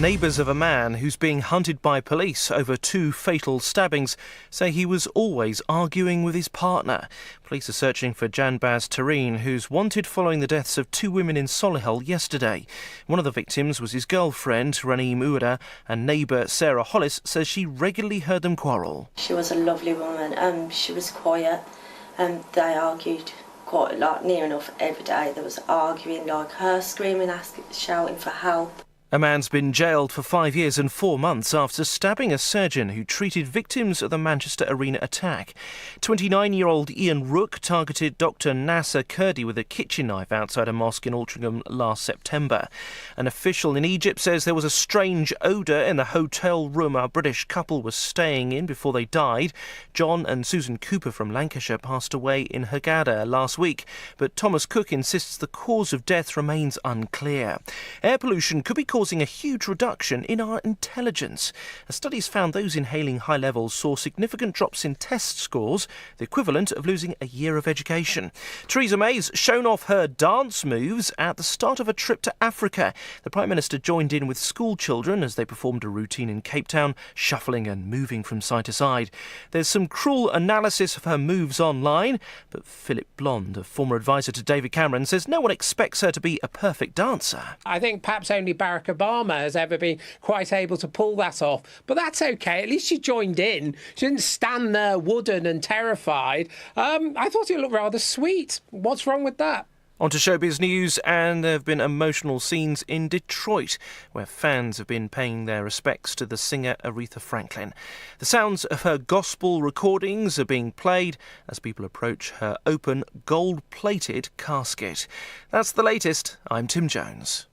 Neighbours of a man who's being hunted by police over 2 fatal stabbings say he was always arguing with his partner. Police are searching for Janbaz Tareen, who's wanted following the deaths of 2 women in Solihull yesterday. One of the victims was his girlfriend, Raneem Uda, and neighbour Sarah Hollis says she regularly heard them quarrel. She was a lovely woman. She was quiet, and they argued quite a lot, near enough every day. There was arguing, like her screaming, shouting for help. A man's been jailed for 5 years and 4 months after stabbing a surgeon who treated victims of the Manchester Arena attack. 29-year-old Ian Rook targeted Dr Nasser Kurdi with a kitchen knife outside a mosque in Altrincham last September. An official in Egypt says there was a strange odour in the hotel room a British couple was staying in before they died. John and Susan Cooper from Lancashire passed away in Hurghada last week, but Thomas Cook insists the cause of death remains unclear. Air pollution could be causing a huge reduction in our intelligence. Studies found those inhaling high levels saw significant drops in test scores, the equivalent of losing a year of education. Theresa May's shown off her dance moves at the start of a trip to Africa. The Prime Minister joined in with school children as they performed a routine in Cape Town, shuffling and moving from side to side. There's some cruel analysis of her moves online, but Philip Blond, a former advisor to David Cameron, says no one expects her to be a perfect dancer. I think perhaps only Barack Obama has ever been quite able to pull that off. But that's okay. At least she joined in. She didn't stand there wooden and terrified. I thought it looked rather sweet. What's wrong with that? On to showbiz news, and there have been emotional scenes in Detroit where fans have been paying their respects to the singer Aretha Franklin. The sounds of her gospel recordings are being played as people approach her open, gold-plated casket. That's the latest. I'm Tim Jones.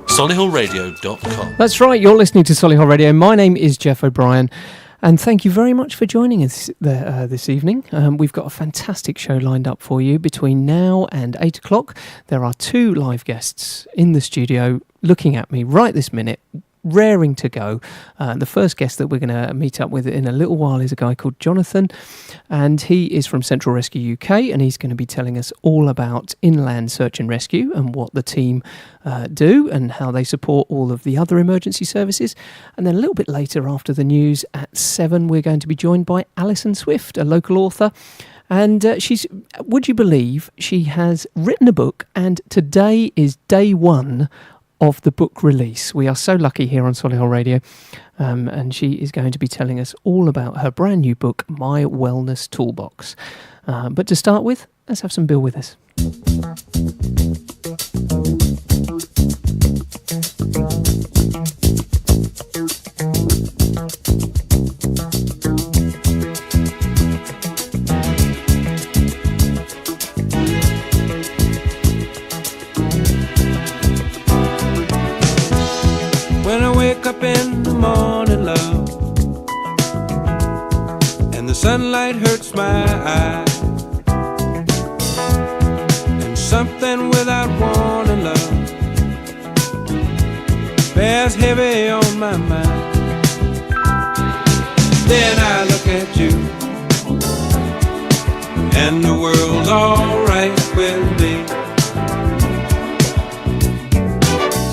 SolihullRadio.com. That's right, you're listening to Solihull Radio. My name is Geoff O'Brien, and thank you very much for joining us this evening. We've got a fantastic show lined up for you between now and 8 o'clock. There are 2 live guests in the studio looking at me right this minute, raring to go. The first guest that we're going to meet up with in a little while is a guy called Jonathan, and he is from Central Rescue UK, and he's going to be telling us all about inland search and rescue and what the team do and how they support all of the other emergency services. And then a little bit later, after the news at 7, we're going to be joined by Alison Swift, a local author. And would you believe, she has written a book, and today is day 1 of the book release. We are so lucky here on Solihull Radio, and she is going to be telling us all about her brand new book, My Wellness Toolbox. But to start with, let's have some Bill with us. When I wake up in the morning, love, and the sunlight hurts my eyes, and something without warning, love, bears heavy on my mind. Then I look at you, and the world's alright with me.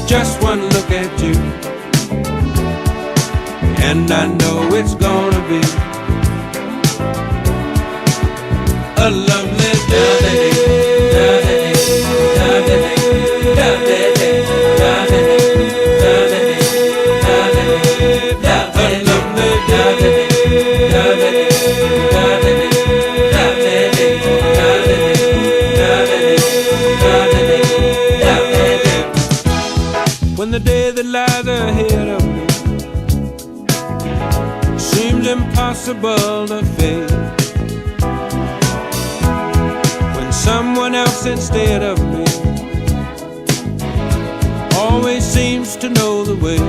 Just one look at you, and I know it's gonna be a lovely day. When the day that lies ahead of me seems impossible to face, when someone else instead of me always seems to know the way,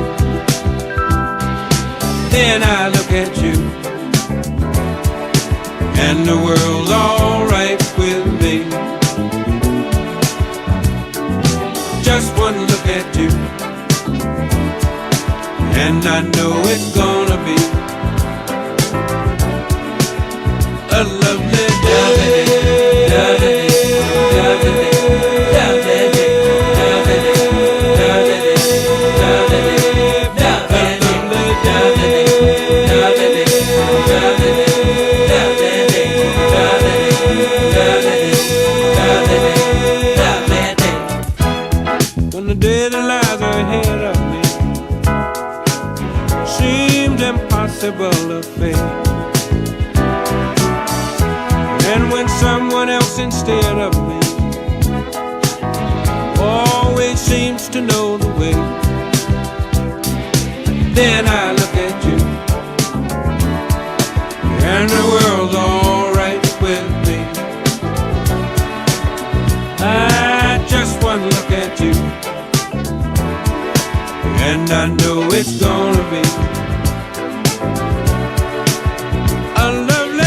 then I look at you, and the world's alright with me. Just one look at you, and I know it's gonna be a lovely day. us instead of me. Always seems to know the way. Then I look at you, and the world's alright with me. I just one look at you, and I know it's gonna be a lovely day.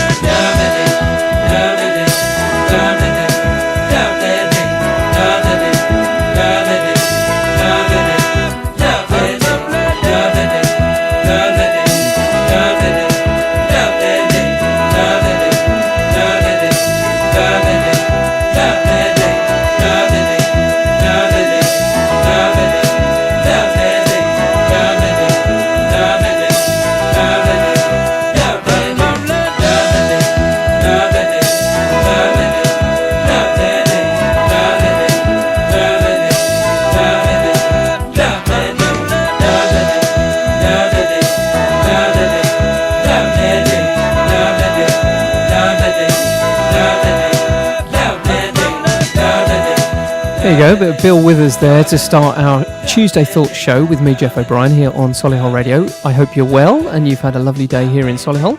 There you go, a bit of Bill Withers there to start our Tuesday Thoughts show with me, Geoff O'Brien, here on Solihull Radio. I hope you're well and you've had a lovely day here in Solihull.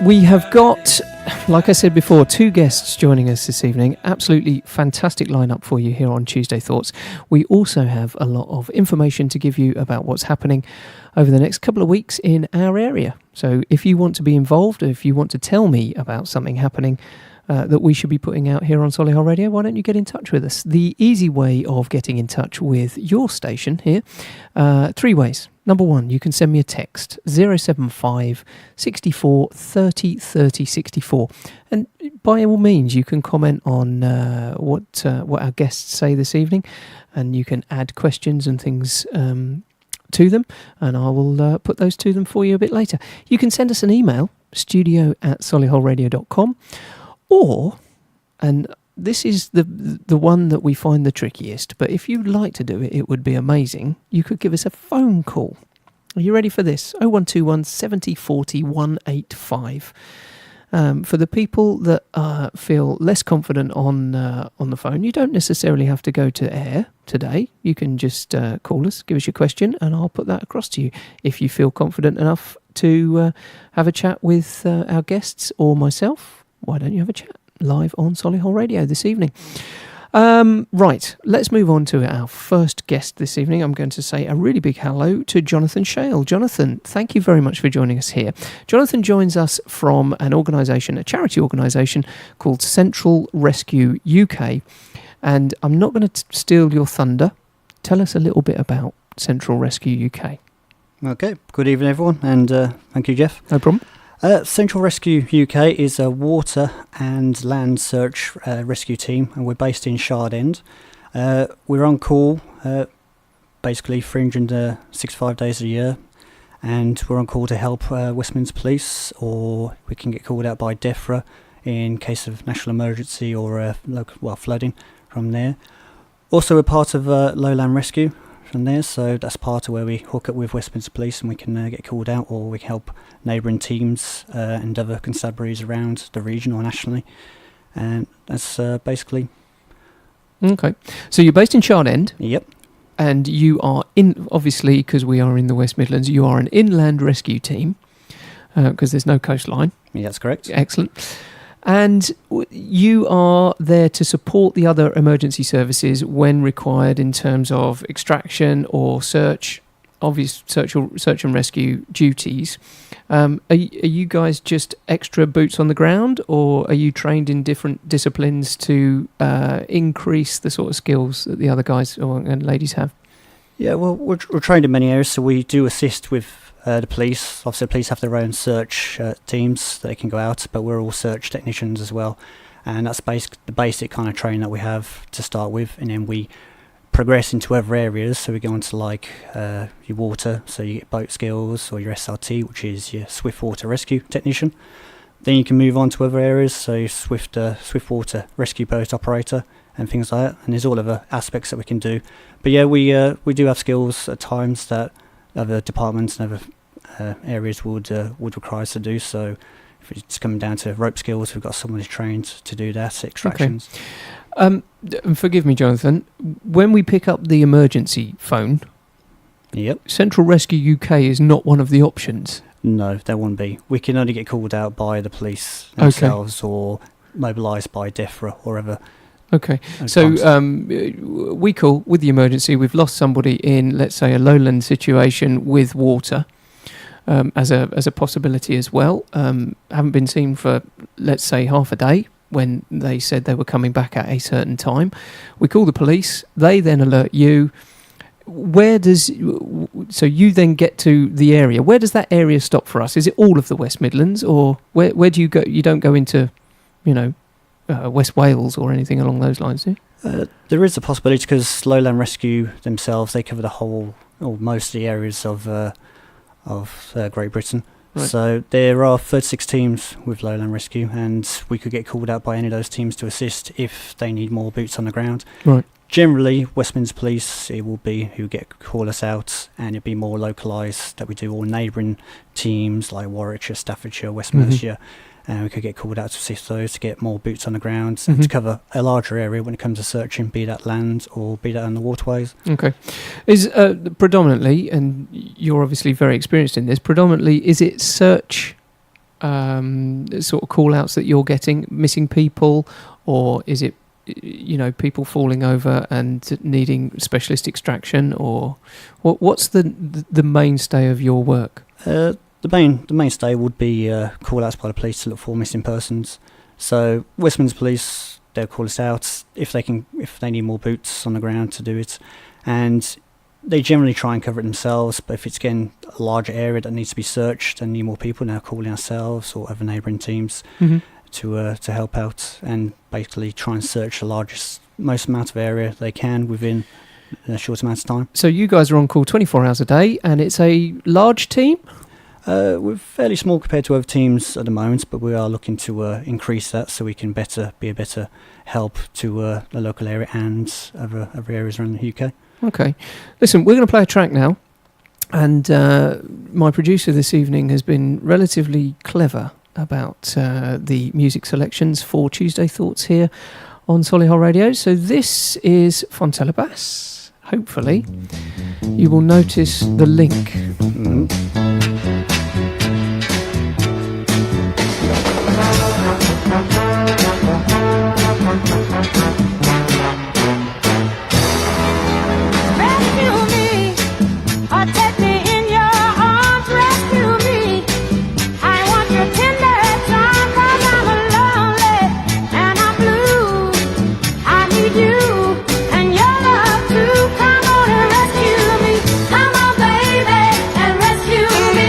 We have got, like I said before, 2 guests joining us this evening. Absolutely fantastic lineup for you here on Tuesday Thoughts. We also have a lot of information to give you about what's happening over the next couple of weeks in our area. So if you want to be involved, or if you want to tell me about something happening that we should be putting out here on Solihull Radio, why don't you get in touch with us? The easy way of getting in touch with your station here, 3 ways. Number 1, you can send me a text, 075 64 30 30 64. And by all means, you can comment on what our guests say this evening, and you can add questions and things to them, and I will put those to them for you a bit later. You can send us an email, studio@solihullradio.com. Or, and this is the one that we find the trickiest, but if you'd like to do it, it would be amazing. You could give us a phone call. Are you ready for this? 0121 70 40 185. For the people that feel less confident on the phone, you don't necessarily have to go to air today. You can just call us, give us your question, and I'll put that across to you. If you feel confident enough to have a chat with our guests or myself, why don't you have a chat live on Solihull Radio this evening? Right, let's move on to our first guest this evening. I'm going to say a really big hello to Jonathan Shale. Jonathan, thank you very much for joining us here. Jonathan joins us from an organisation, a charity organisation called Central Rescue UK. And I'm not going to steal your thunder. Tell us a little bit about Central Rescue UK. Okay, good evening everyone, and thank you, Geoff. No problem. Central Rescue UK is a water and land search rescue team, and we're based in Shard End. We're on call basically 365 days a year, and we're on call to help Westminster Police, or we can get called out by DEFRA in case of national emergency or local flooding from there. Also, we're part of Lowland Rescue from there, so that's part of where we hook up with Westminster Police and we can get called out, or we can help neighbouring teams and other constabularies around the region or nationally, and that's basically. Okay, so you're based in Shard End. Yep. And you are obviously, because we are in the West Midlands, you are an inland rescue team, because there's no coastline. Yeah, that's correct. Excellent. And you are there to support the other emergency services when required in terms of extraction or search, obvious search and rescue duties. Are you guys just extra boots on the ground, or are you trained in different disciplines to increase the sort of skills that the other guys and ladies have? Yeah, well, we're trained in many areas, so we do assist with the police. Obviously, the police have their own search teams that they can go out, but we're all search technicians as well. And that's the basic kind of training that we have to start with. And then we progress into other areas. So we go on to like your water, so you get boat skills, or your SRT, which is your swift water rescue technician. Then you can move on to other areas, so your swift water rescue boat operator and things like that. And there's all other aspects that we can do. But yeah, we do have skills at times that other departments and other areas would require us to do. So If it's coming down to rope skills, we've got someone who's trained to do that, extractions. And forgive me, Jonathan, when we pick up the emergency phone, Yep. Central Rescue UK is not one of the options. No, there wouldn't be. We can only get called out by the police themselves or mobilised by DEFRA or whatever. Okay, so we call with the emergency. We've lost somebody in, let's say, a lowland situation with water as a possibility as well. Haven't been seen for, let's say, half a day when they said they were coming back at a certain time. We call the police. They then alert you. So you then get to the area. Where does that area stop for us? Is it all of the West Midlands, or where do you go? You don't go into, West Wales or anything along those lines, do you? There is a possibility because Lowland Rescue themselves, they cover the whole or most of the areas of Great Britain. Right. So there are 36 teams with Lowland Rescue, and we could get called out by any of those teams to assist if they need more boots on the ground. Right. Generally, West Midlands Police, it will be who call us out, and it'll be more localised that we do all neighbouring teams like Warwickshire, Staffordshire, West Mercia. And we could get called out to assist those to get more boots on the ground and to cover a larger area when it comes to searching, be that land or be that on the waterways. Okay. Is predominantly, and you're obviously very experienced in this, predominantly is it search sort of call-outs that you're getting, missing people, or is it, people falling over and needing specialist extraction, or what's the mainstay of your work? The mainstay would be call-outs by the police to look for missing persons. So West Midlands Police, they'll call us out if they need more boots on the ground to do it, and they generally try and cover it themselves. But if it's getting a larger area that needs to be searched and need more people, now calling ourselves or other neighbouring teams to help out and basically try and search the most amount of area they can within a short amount of time. So you guys are on call 24 hours a day, and it's a large team? We're fairly small compared to other teams at the moment, but we are looking to increase that so we can be a better help to the local area and other areas around the UK. Okay. Listen, we're going to play a track now, and my producer this evening has been relatively clever about the music selections for Tuesday Thoughts here on Solihull Radio. So this is Fontella Bass. Hopefully you will notice the link. Come on, baby, and rescue me.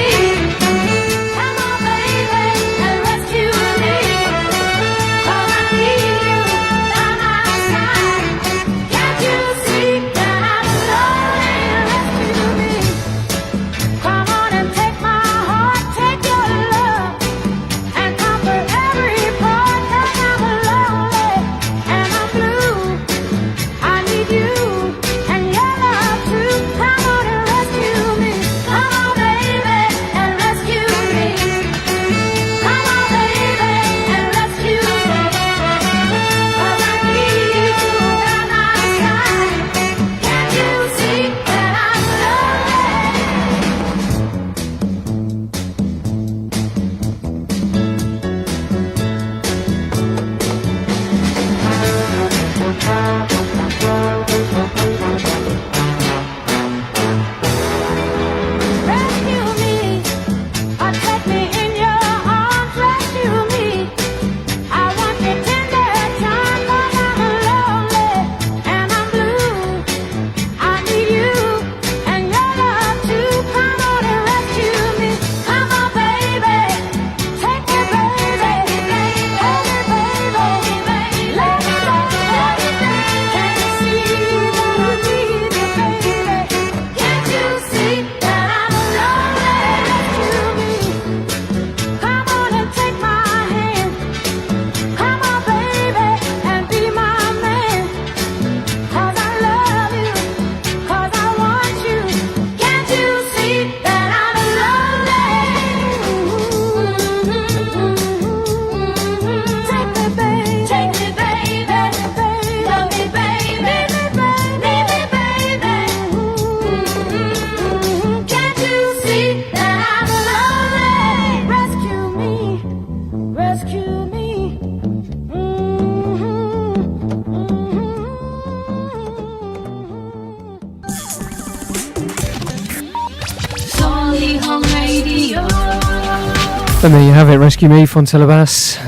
And there you have it, Rescue Me, Fontelabas.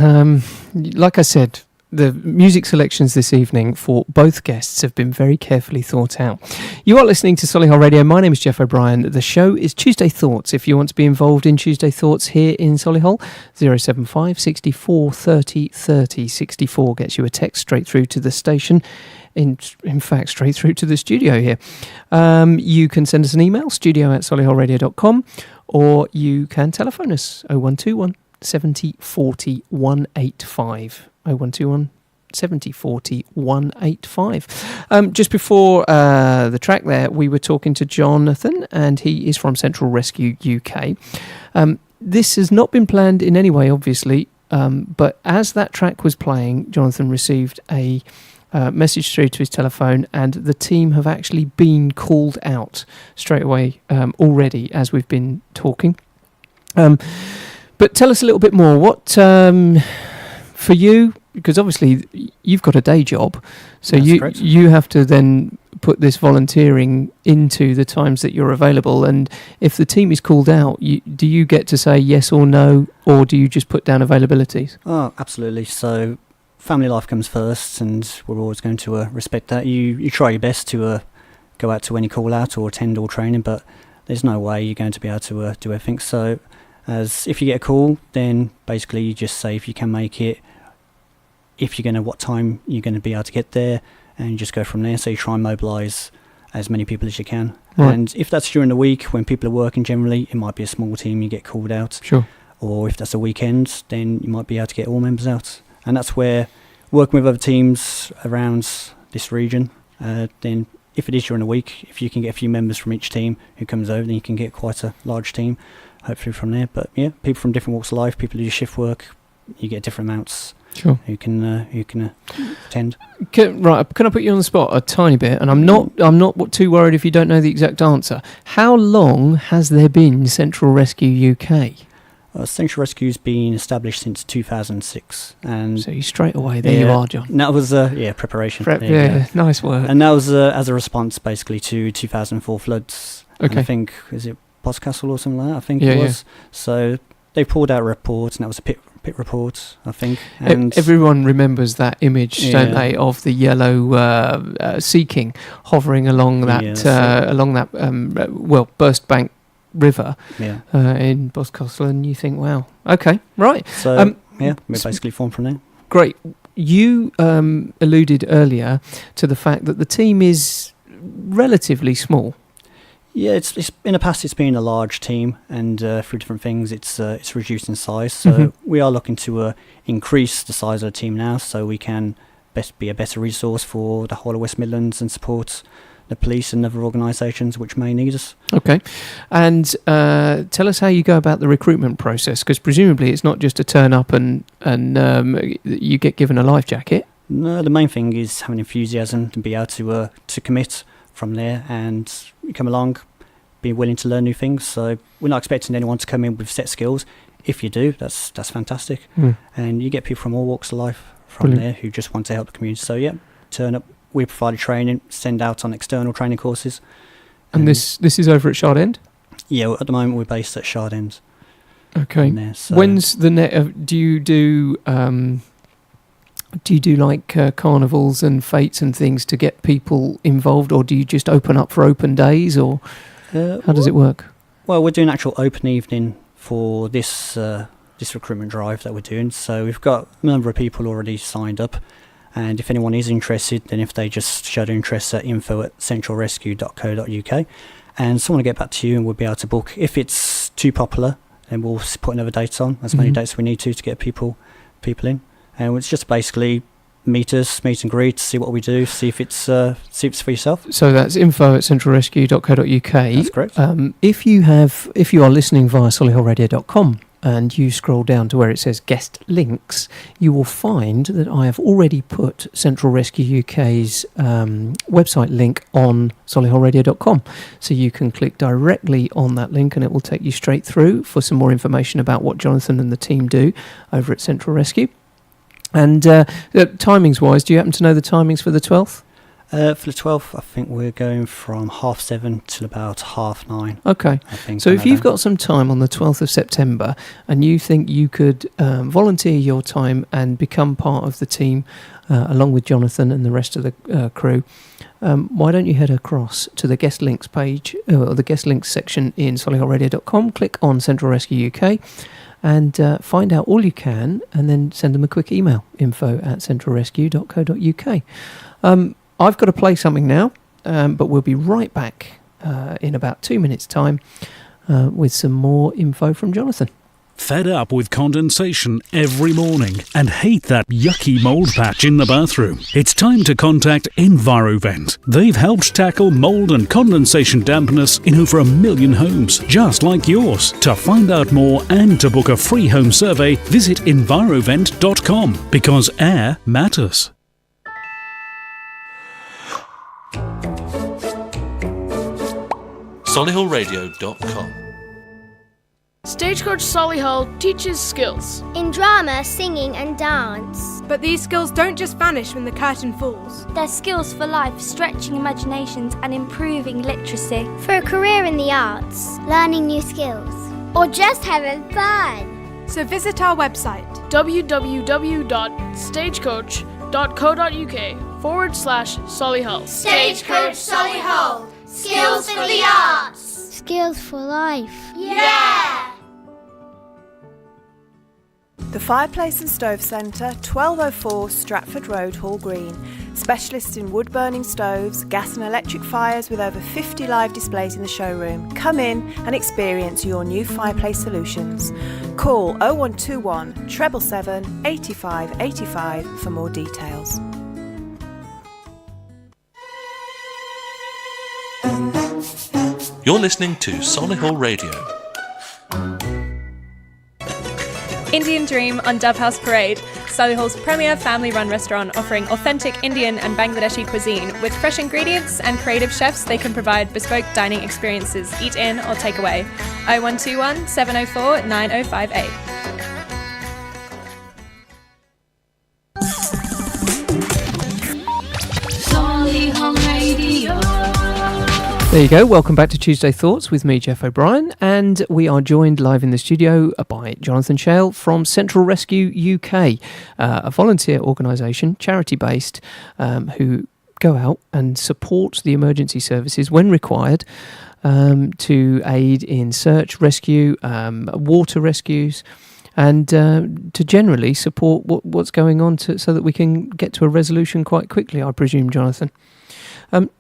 Like I said, the music selections this evening for both guests have been very carefully thought out. You are listening to Solihull Radio. My name is Geoff O'Brien. The show is Tuesday Thoughts. If you want to be involved in Tuesday Thoughts here in Solihull, 075 64 30 30 64 gets you a text straight through to the station. In fact, straight through to the studio here. You can send us an email, studio@solihullradio.com, or you can telephone us, 0121 70 40 185. 0121 70 40 185. Just before the track there, we were talking to Jonathan, and he is from Central Rescue UK. This has not been planned in any way, obviously, but as that track was playing, Jonathan received a message through to his telephone, and the team have actually been called out straight away already as we've been talking. But tell us a little bit more. What for you? Because obviously you've got a day job, so you have to then put this volunteering into the times that you're available. And if the team is called out, do you get to say yes or no, or do you just put down availabilities? Oh, absolutely. So family life comes first, and we're always going to respect that. You try your best to go out to any call out or attend all training, but there's no way you're going to be able to do everything. So as if you get a call, then basically you just say if you can make it, if you're going to, what time you're going to be able to get there, and you just go from there. So you try and mobilise as many people as you can. Right. And if that's during the week when people are working, generally it might be a small team, you get called out. Sure. Or if that's a weekend, then you might be able to get all members out. And that's where working with other teams around this region, then if it is during the week, if you can get a few members from each team who comes over, then you can get quite a large team, hopefully from there. But yeah, people from different walks of life, people who do shift work, you get different amounts. Sure. Who can attend. Can I put you on the spot a tiny bit? And I'm not too worried if you don't know the exact answer. How long has there been Central Rescue UK? Central Rescue's been established since 2006, and so you straight away there you are, John. And that was preparation. Nice work. And that was as a response basically to 2004 floods. Okay. And I think is it Boscastle or something like that? I think it was. Yeah. So they pulled out a report, and that was a pit report, I think. And everyone remembers that image, don't they, of the yellow Sea King hovering along that Burst Bank River in Boscastle, and you think, wow, okay, right. So we're basically formed from there. Great. You alluded earlier to the fact that the team is relatively small. Yeah, it's in the past it's been a large team, and through different things it's reduced in size. So we are looking to increase the size of the team now, so we can best be a better resource for the whole of West Midlands and support the police and other organisations which may need us. Okay. And tell us how you go about the recruitment process, because presumably it's not just a turn up and you get given a life jacket. No, the main thing is having enthusiasm and be able to commit from there, and you come along, be willing to learn new things. So we're not expecting anyone to come in with set skills. If you do, that's fantastic. And you get people from all walks of life from there who just want to help the community. So yeah, turn up. We provide training, send out on external training courses. And this is over at Shard End? Yeah, at the moment we're based at Shard End. Okay. There, so. When's the do you do like carnivals and fates and things to get people involved, or do you just open up for open days, or how does it work? Well, we're doing an actual open evening for this recruitment drive that we're doing. So we've got a number of people already signed up. And if anyone is interested, then if they just show their interest at info@centralrescue.co.uk, and someone will get back to you and we'll be able to book. If it's too popular, then we'll put another date on, as many dates we need to get people in. And it's just basically meet and greet, see what we do, see if it's for yourself. So that's info@centralrescue.co.uk. That's correct. If you are listening via solihullradio.com, and you scroll down to where it says guest links, you will find that I have already put Central Rescue UK's website link on solihullradio.com. So you can click directly on that link and it will take you straight through for some more information about what Jonathan and the team do over at Central Rescue. And timings-wise, do you happen to know the timings for the 12th? For the 12th, I think we're going from 7:30 till about 9:30. Okay. I think. So if you've got some time on the 12th of September and you think you could volunteer your time and become part of the team along with Jonathan and the rest of the crew, why don't you head across to the guest links page, or the guest links section in solihullradio.com, click on Central Rescue UK and find out all you can, and then send them a quick email, info@centralrescue.co.uk. I've got to play something now, but we'll be right back in about 2 minutes' time with some more info from Jonathan. Fed up with condensation every morning and hate that yucky mould patch in the bathroom? It's time to contact EnviroVent. They've helped tackle mould and condensation dampness in over 1 million homes, just like yours. To find out more and to book a free home survey, visit envirovent.com, because air matters. solihullradio.com. Stagecoach Solihull teaches skills in drama, singing and dance. But these skills don't just vanish when the curtain falls. They're skills for life, stretching imaginations and improving literacy. For a career in the arts, learning new skills, or just having fun. So visit our website www.stagecoach.co.uk/Solihull. Stagecoach Solihull. Skills for the arts. Skills for life. Yeah! The Fireplace and Stove Centre, 1204 Stratford Road, Hall Green. Specialists in wood-burning stoves, gas and electric fires with over 50 live displays in the showroom. Come in and experience your new fireplace solutions. Call 0121 777 85 85 for more details. You're listening to Solihull Radio. Indian Dream on Dove House Parade, Solihull's premier family-run restaurant offering authentic Indian and Bangladeshi cuisine with fresh ingredients and creative chefs. They can provide bespoke dining experiences, eat in or take away. 0121 704 9058. Solihull Radio. There you go. Welcome back to Tuesday Thoughts with me, Geoff O'Brien, and we are joined live in the studio by Jonathan Shale from Central Rescue UK, a volunteer organisation, charity-based, who go out and support the emergency services when required to aid in search, rescue, water rescues, and to generally support what's going on so that we can get to a resolution quite quickly, I presume, Jonathan.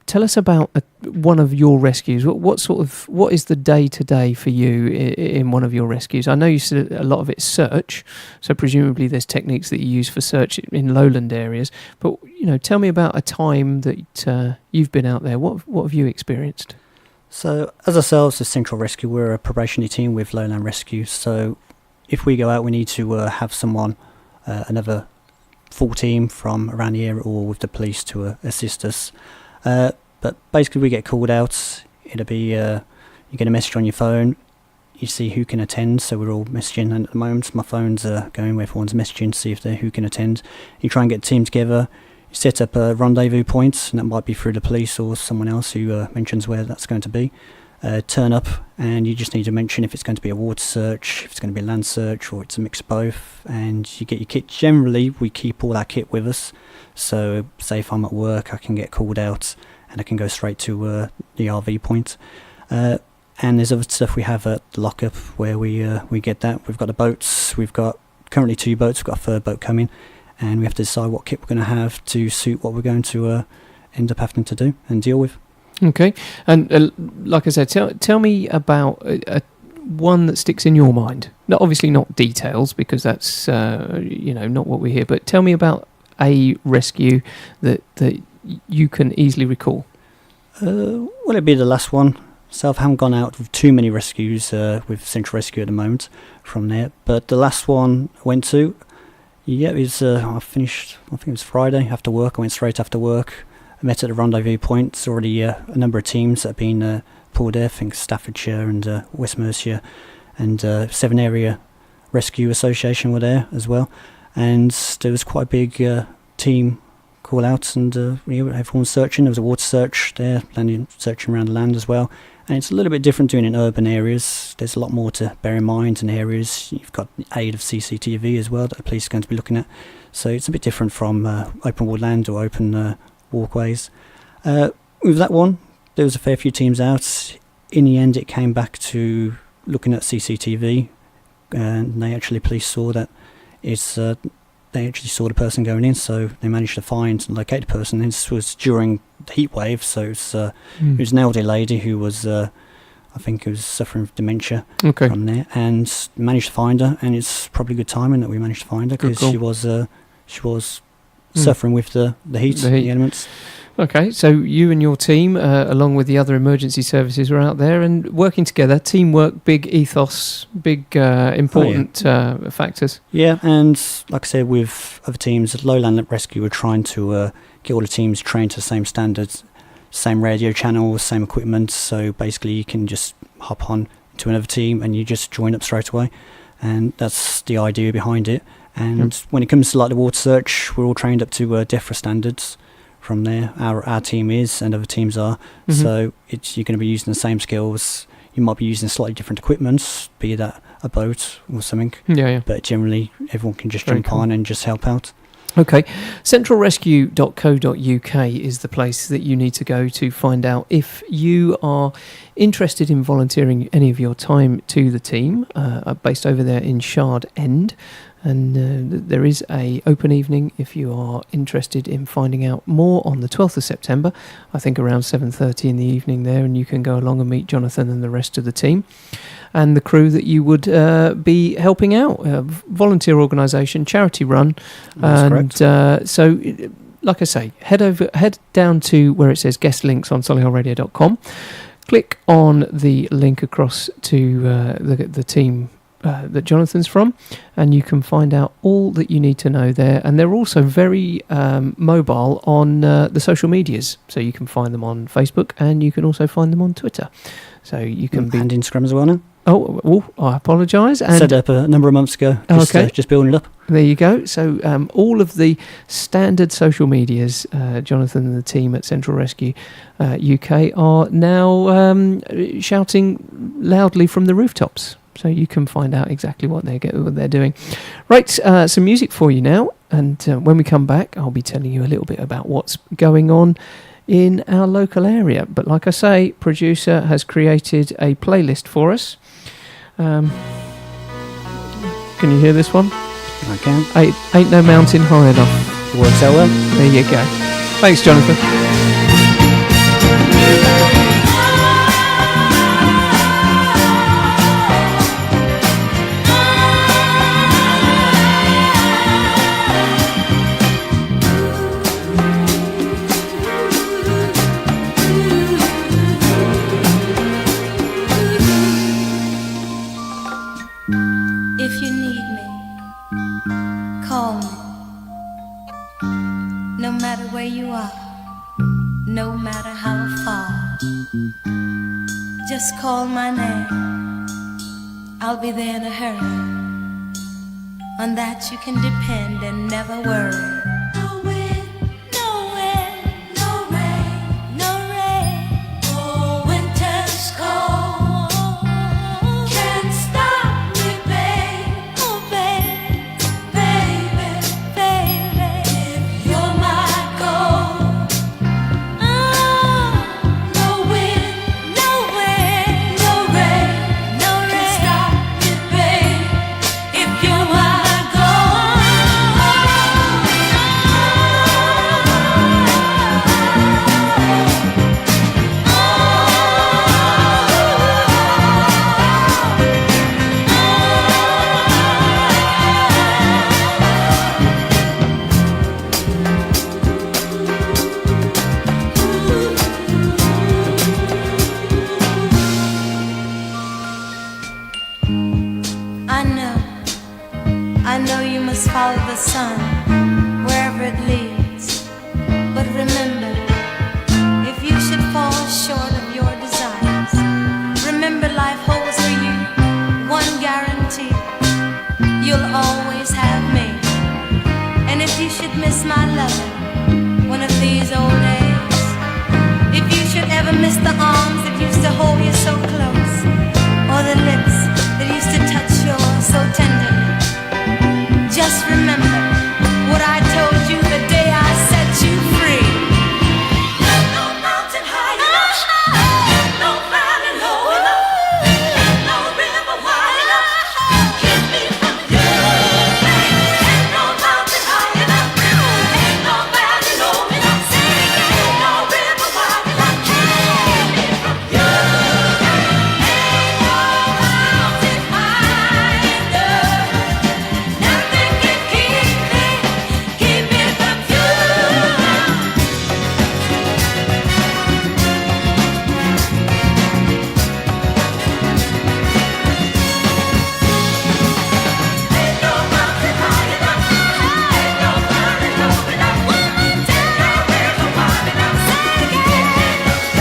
Tell us about one of your rescues. What is the day-to-day for you in one of your rescues? I know you said a lot of it's search, so presumably there's techniques that you use for search in lowland areas. But tell me about a time that you've been out there. What have you experienced? So, as ourselves, as Central Rescue, we're a probationary team with Lowland Rescue. So, if we go out, we need to have someone, another full team from around the area, or with the police to assist us. But basically we get called out. It'll be you get a message on your phone, you see who can attend, so we're all messaging, and at the moment my phone's going where everyone's messaging to see if who can attend. You try and get a team together, you set up a rendezvous point, and that might be through the police or someone else who mentions where that's going to be. Turn up, and you just need to mention if it's going to be a water search, if it's going to be a land search, or it's a mix of both, and you get your kit. Generally we keep all our kit with us, so say if I'm at work I can get called out and I can go straight to the RV point. And there's other stuff we have at the lockup where we get that. We've got the boats, we've got currently 2 boats, we've got a third boat coming, and we have to decide what kit we're going to have to suit what we're going to end up having to do and deal with. Okay, and like I said, tell me about one that sticks in your mind. Obviously not details, because that's not what we hear, but tell me about a rescue that you can easily recall. Well, it'd be the last one. So I haven't gone out with too many rescues with Central Rescue at the moment from there, but the last one I went to, it was I finished, I think it was Friday after work. I went straight after work. I met at the rendezvous point. There's already a number of teams that have been pulled there. I think Staffordshire and West Mercia and Severn Area Rescue Association were there as well. And there was quite a big team call out, and everyone's searching. There was a water search there, searching around the land as well. And it's a little bit different doing in urban areas. There's a lot more to bear in mind in areas. You've got the aid of CCTV as well that the police are going to be looking at. So it's a bit different from open woodland or open walkways. With that one, there was a fair few teams out. In the end, it came back to looking at CCTV, and police saw that they actually saw the person going in, so they managed to find and locate the person. And this was during the heat wave, so it was an elderly lady who was, I think, who was suffering with dementia from there, and managed to find her. And it's probably good timing that we managed to find her, because she was suffering with the heat, the elements. Okay, so you and your team, along with the other emergency services, were out there and working together. Teamwork, big ethos, big important factors. Yeah, and like I said, with other teams at Lowland Rescue, we're trying to get all the teams trained to the same standards, same radio channels, same equipment. So basically, you can just hop on to another team and you just join up straight away, and that's the idea behind it. And when it comes to like the water search, we're all trained up to DEFRA standards. From there, our team is, and other teams are. So you're going to be using the same skills. You might be using slightly different equipment, be that a boat or something. Yeah. But generally, everyone can just jump on and just help out. Okay, centralrescue.co.uk is the place that you need to go to find out if you are interested in volunteering any of your time to the team, based over there in Shard End. And there is a open evening if you are interested in finding out more on the 12th of September, I think around 7:30 in the evening there, and you can go along and meet Jonathan and the rest of the team and the crew that you would be helping out. Volunteer organisation, charity run. That's correct. So, like I say, head down to where it says guest links on solihullradio.com. Click on the link across to the team that Jonathan's from, and you can find out all that you need to know there. And they're also very mobile on the social medias, so you can find them on Facebook and you can also find them on Twitter. So you can and Instagram as well now. Oh, I apologise. Set up a number of months ago. Just building it up. There you go. So all of the standard social medias, Jonathan and the team at Central Rescue UK are now shouting loudly from the rooftops. So you can find out exactly what they're doing. Right, some music for you now. And when we come back, I'll be telling you a little bit about what's going on in our local area. But like I say, producer has created a playlist for us. Can you hear this one? I can. Ain't No Mountain High Enough. Works out well. There you go. Thanks, Jonathan. Just call my name, I'll be there in a hurry. On that you can depend and never worry. No wind, no wind, no rain, no rain. Oh, winter's cold can't stop me, babe. Oh, babe, baby, baby, if you're my gold. No wind, no wind, no rain, no rain can stop me, babe. If you're my I know you must follow the sun wherever it leads. But remember, if you should fall short of your desires, remember life holds for you one guarantee: you'll always have me. And if you should miss my loving, Just remember what I told you the day I set you free. No mountain high enough, no valley low enough, no river wide enough, keep me from you. Ain't no mountain high enough, ain't no valley low enough, ain't no river wide enough, keep me from you. Ain't no mountain high enough, nothing can keep me from you. Ain't no mountain high enough, ain't no valley low enough, no river wide enough, keep me from you.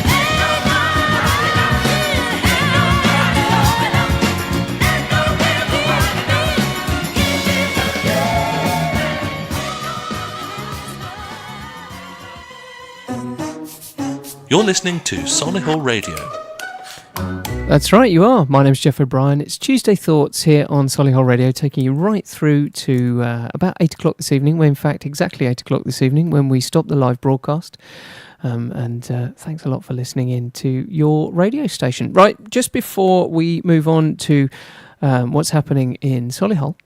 Ain't no mountain high enough, ain't no valley low enough, ain't no river wide enough, keep me from you. You're listening to Solihull Radio. That's right, you are. My name's Geoff O'Brien. It's Tuesday Thoughts here on Solihull Radio, taking you right through to about 8 o'clock this evening. Well, in fact, exactly 8 o'clock this evening when we stop the live broadcast. And thanks a lot for listening in to your radio station. Right, just before we move on to what's happening in Solihull,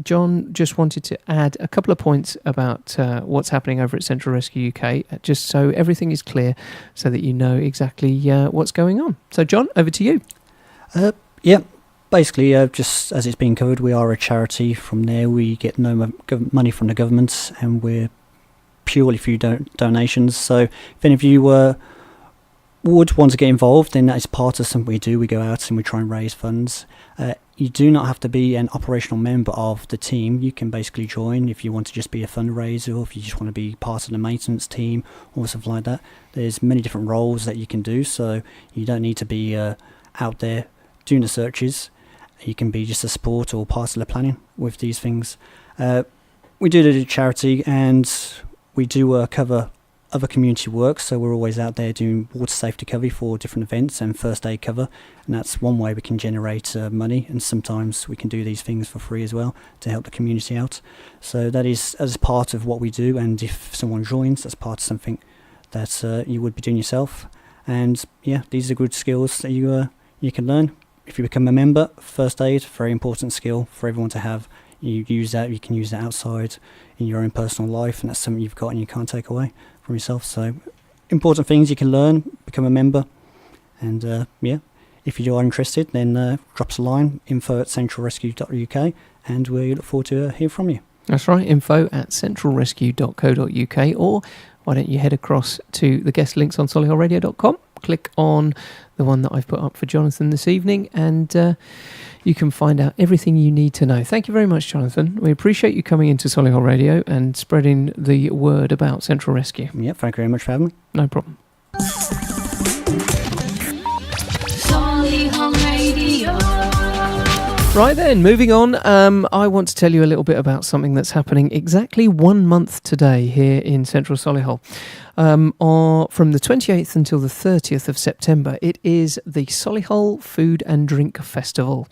Jon just wanted to add a couple of points about what's happening over at Central Rescue UK, just so everything is clear, so that you know exactly what's going on. So, Jon, over to you. Yeah, basically, just as it's been covered, we are a charity. From there, we get no money from the government, and we're purely through donations. So, if any of you would want to get involved, then that is part of something we do. We go out and we try and raise funds. You do not have to be an operational member of the team. You can basically join if you want to just be a fundraiser, or if you just want to be part of the maintenance team or something like that. There's many different roles that you can do, so you don't need to be out there doing the searches. You can be just a support or part of the planning with these things. We do the charity, and we do cover other community work, so we're always out there doing water safety cover for different events and first aid cover, and that's one way we can generate money, and sometimes we can do these things for free as well to help the community out. So that is as part of what we do, and if someone joins, that's part of something that you would be doing yourself. And yeah, these are good skills that you can learn if you become a member. First aid, very important skill for everyone to have. You can use that outside in your own personal life, and that's something you've got and you can't take away from yourself. So important things you can learn, become a member. And if you are interested, then drop us a line, info@centralrescue.uk, and we look forward to hear from you. That's right, info@centralrescue.co.uk, or why don't you head across to the guest links on solihullradio.com, click on the one that I've put up for Jonathan this evening, and you can find out everything you need to know. Thank you very much, Jonathan. We appreciate you coming into Solihull Radio and spreading the word about Central Rescue. Yeah, thank you very much for having me. No problem. Solihull Radio. Right then, moving on, I want to tell you a little bit about something that's happening exactly 1 month today here in Central Solihull. From the 28th until the 30th of September, it is the Solihull Food and Drink Festival.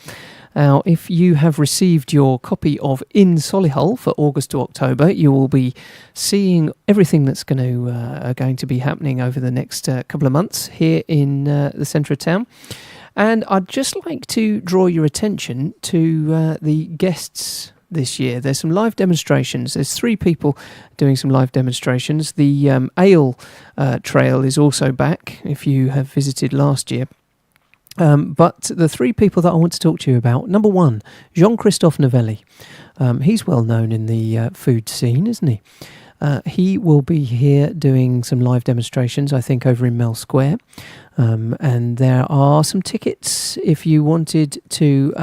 Now, if you have received your copy of In Solihull for August to October, you will be seeing everything that's going to be happening over the next couple of months here in the centre of town. And I'd just like to draw your attention to the guests this year. There's some live demonstrations. There's 3 people doing some live demonstrations. The Ale Trail is also back, if you have visited last year. But the 3 people that I want to talk to you about, number 1, Jean-Christophe Novelli. He's well known in the food scene, isn't he? He will be here doing some live demonstrations, I think, over in Mel Square. And there are some tickets if you wanted to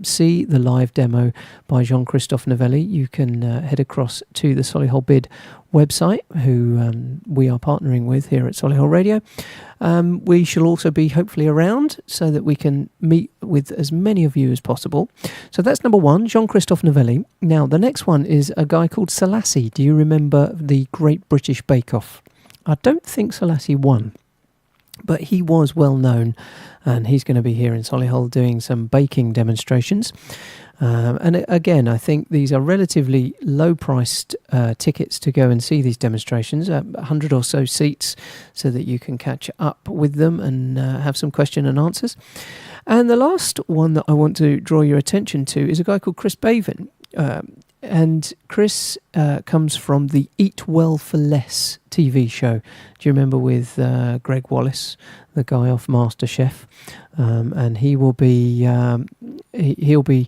see the live demo by Jean-Christophe Novelli. You can head across to the Solihull Bid website, who we are partnering with here at Solihull Radio. We shall also be hopefully around so that we can meet with as many of you as possible. So that's number 1, Jean-Christophe Novelli. Now, the next one is a guy called Selassie. Do you remember the Great British Bake Off? I don't think Selassie won, but he was well known, and he's going to be here in Solihull doing some baking demonstrations. And again, I think these are relatively low-priced tickets to go and see these demonstrations, 100 or so seats, so that you can catch up with them and have some question and answers. And the last one that I want to draw your attention to is a guy called Chris Bavin. And Chris comes from the Eat Well for Less TV show. Do you remember with Greg Wallace, the guy off MasterChef? And he will be he'll be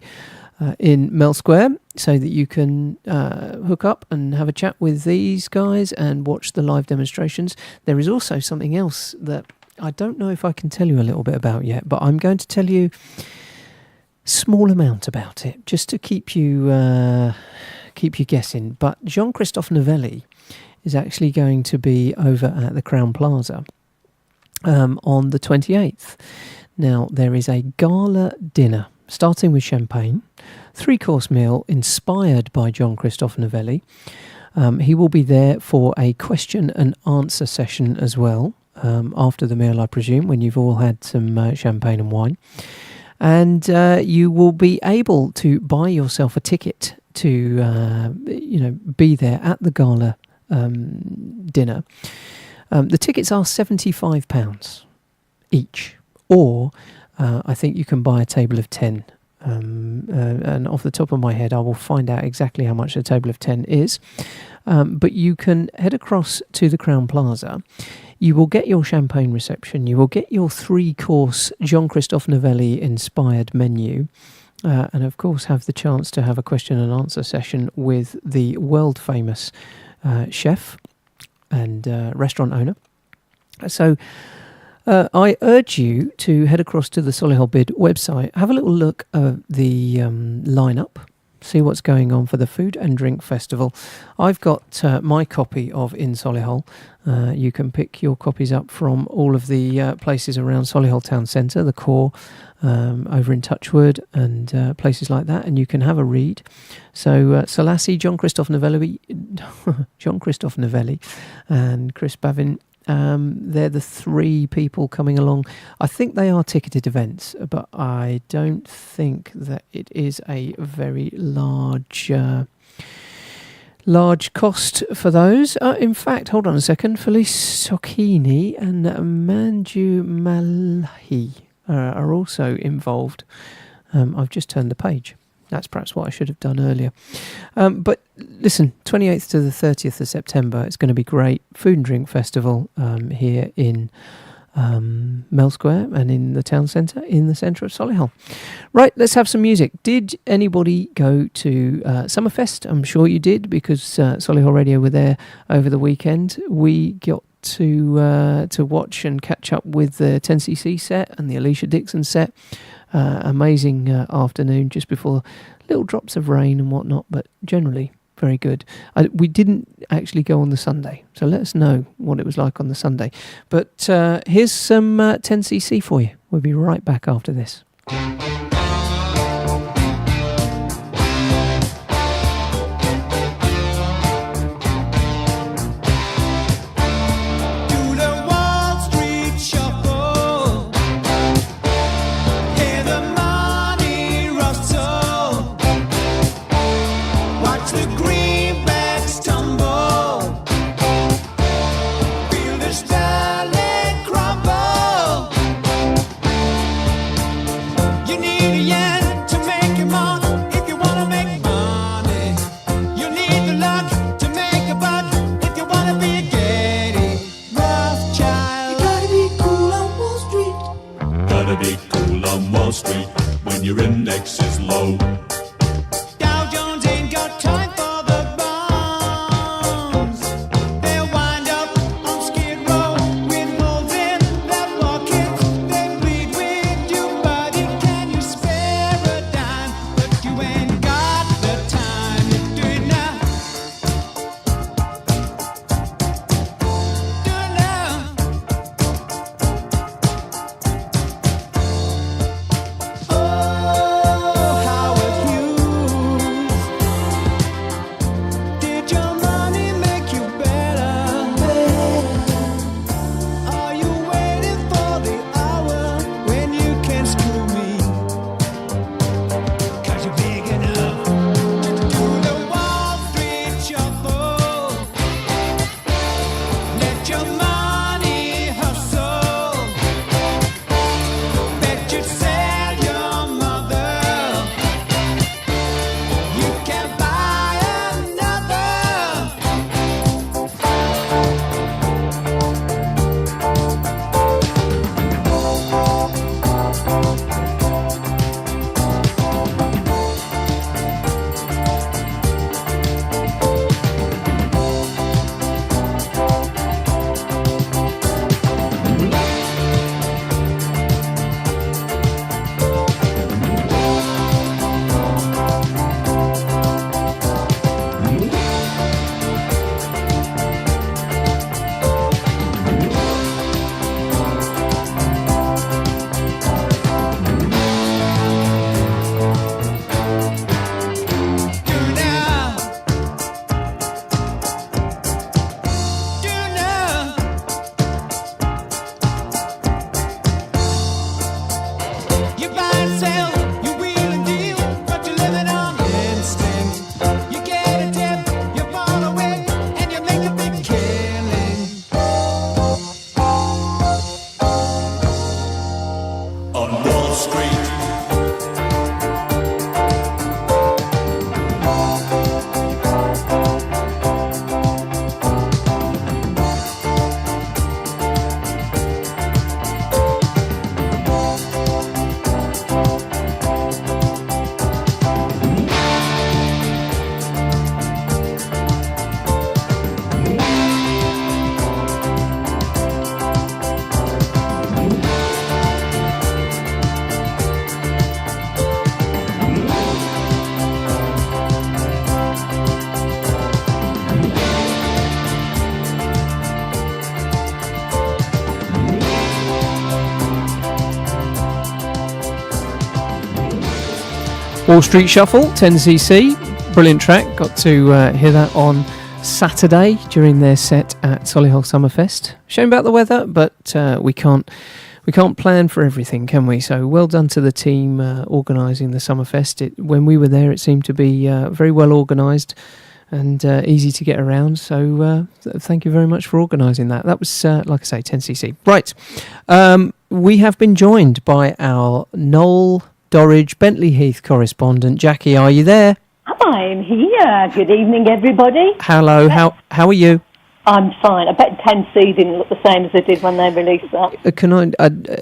in Mel Square, so that you can hook up and have a chat with these guys and watch the live demonstrations. There is also something else that I don't know if I can tell you a little bit about yet, but I'm going to tell you small amount about it, just to keep you guessing. But Jean-Christophe Novelli is actually going to be over at the Crowne Plaza on the 28th. Now, there is a gala dinner, starting with champagne, 3-course meal inspired by Jean-Christophe Novelli. He will be there for a question and answer session as well, after the meal, I presume, when you've all had some champagne and wine. And you will be able to buy yourself a ticket to, be there at the gala dinner. The tickets are £75 each, or I think you can buy a table of 10. And off the top of my head, I will find out exactly how much a table of 10 is. But you can head across to the Crowne Plaza. You will get your champagne reception. You will get your 3-course Jean-Christophe Novelli inspired menu. And of course have the chance to have a question and answer session with the world famous chef and restaurant owner. So I urge you to head across to the Solihull Bid website, have a little look at the lineup, see what's going on for the Food and Drink Festival. I've got my copy of In Solihull. You can pick your copies up from all of the places around Solihull Town Centre, the core, over in Touchwood and places like that, and you can have a read. So Selassie, Jean-Christophe Novelli, and Chris Bavin, they're the 3 people coming along. I think they are ticketed events, but I don't think that it is a very large cost for those. In fact, hold on a second. Felice Socchini and Manju Malahi are also involved. I've just turned the page. That's perhaps what I should have done earlier. But listen, 28th to the 30th of September, it's going to be great. Food and Drink Festival here in Mel Square and in the town centre, in the centre of Solihull. Right, let's have some music. Did anybody go to Summerfest? I'm sure you did, because Solihull Radio were there over the weekend. We got to watch and catch up with the 10cc set and the Alicia Dixon set. Amazing afternoon just before little drops of rain and whatnot, but generally very good. We didn't actually go on the Sunday, so let us know what it was like on the Sunday. But here's some 10cc for you. We'll be right back after this. You Wall Street Shuffle, 10cc. Brilliant track. Got to hear that on Saturday during their set at Solihull Summerfest. Shame about the weather, but we can't plan for everything, can we? So well done to the team organising the Summerfest. When we were there, it seemed to be very well organised and easy to get around. So thank you very much for organising that. That was, like I say, 10cc. Right. We have been joined by our Knoll, Dorridge, Bentley Heath correspondent. Jackie, are you there? I'm here. Good evening, everybody. Hello. How are you? I'm fine. I bet 10C didn't look the same as it did when they released that. Can I?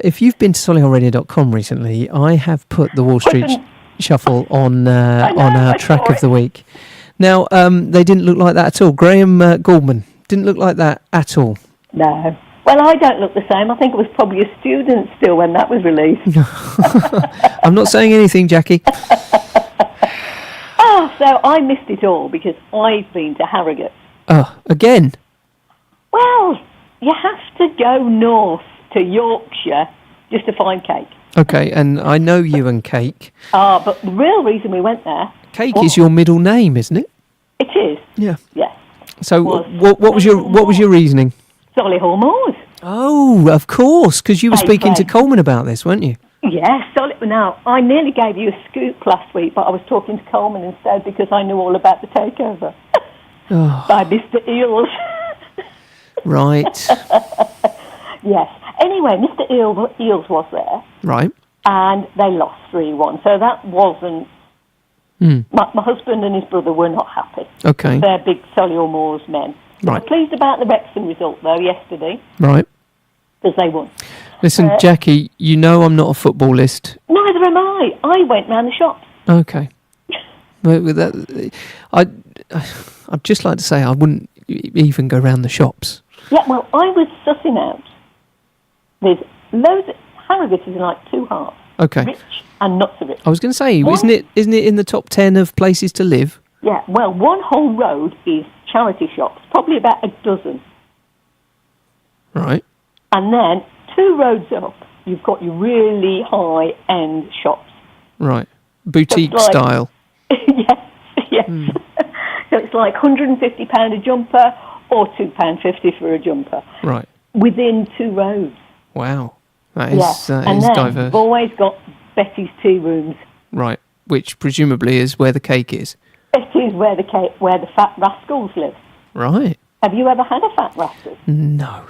If you've been to solihullradio.com recently, I have put the Wall Street Shuffle on our track of the week. Now, they didn't look like that at all. Graham Gallman didn't look like that at all. No. Well, I don't look the same. I think I was probably a student still when that was released. I'm not saying anything, Jackie. So I missed it all because I've been to Harrogate. Again? Well, you have to go north to Yorkshire just to find cake. Okay, and I know you and cake. But the real reason we went there... Cake is your middle name, isn't it? It is. Yeah. Yes. So what was your reasoning? Solihull Moors. Oh, of course, because you were speaking to Coleman about this, weren't you? Yes. Now, I nearly gave you a scoop last week, but I was talking to Coleman instead because I knew all about the takeover by Mr. Eels. Right. Yes. Anyway, Mr. Eels was there. Right. And they lost 3-1, so that wasn't... My husband and his brother were not happy. Okay. They're big Solihull Moors men. Right. I was pleased about the Wrexham result, though, yesterday. Right. Because they won. Listen, Jackie, you know I'm not a footballist. Neither am I. I went round the shops. Okay. With that, I'd just like to say I wouldn't even go round the shops. Yeah, well, I was sussing out. There's loads of... Harrogate is like two halves. Okay. Rich and not so rich. I was going to say, isn't it in the top 10 of places to live? Yeah, well, one whole road is charity shops, probably about a dozen. Right. And then 2 roads up, you've got your really high-end shops. Right. Boutique style. Yes. So it's like £150 a jumper or £2.50 for a jumper. Right. Within 2 roads. Wow. That is and then diverse. You've always got Betty's Tea Rooms. Right. Which presumably is where the cake is. It is where the fat rascals live. Right. Have you ever had a fat rascal? No.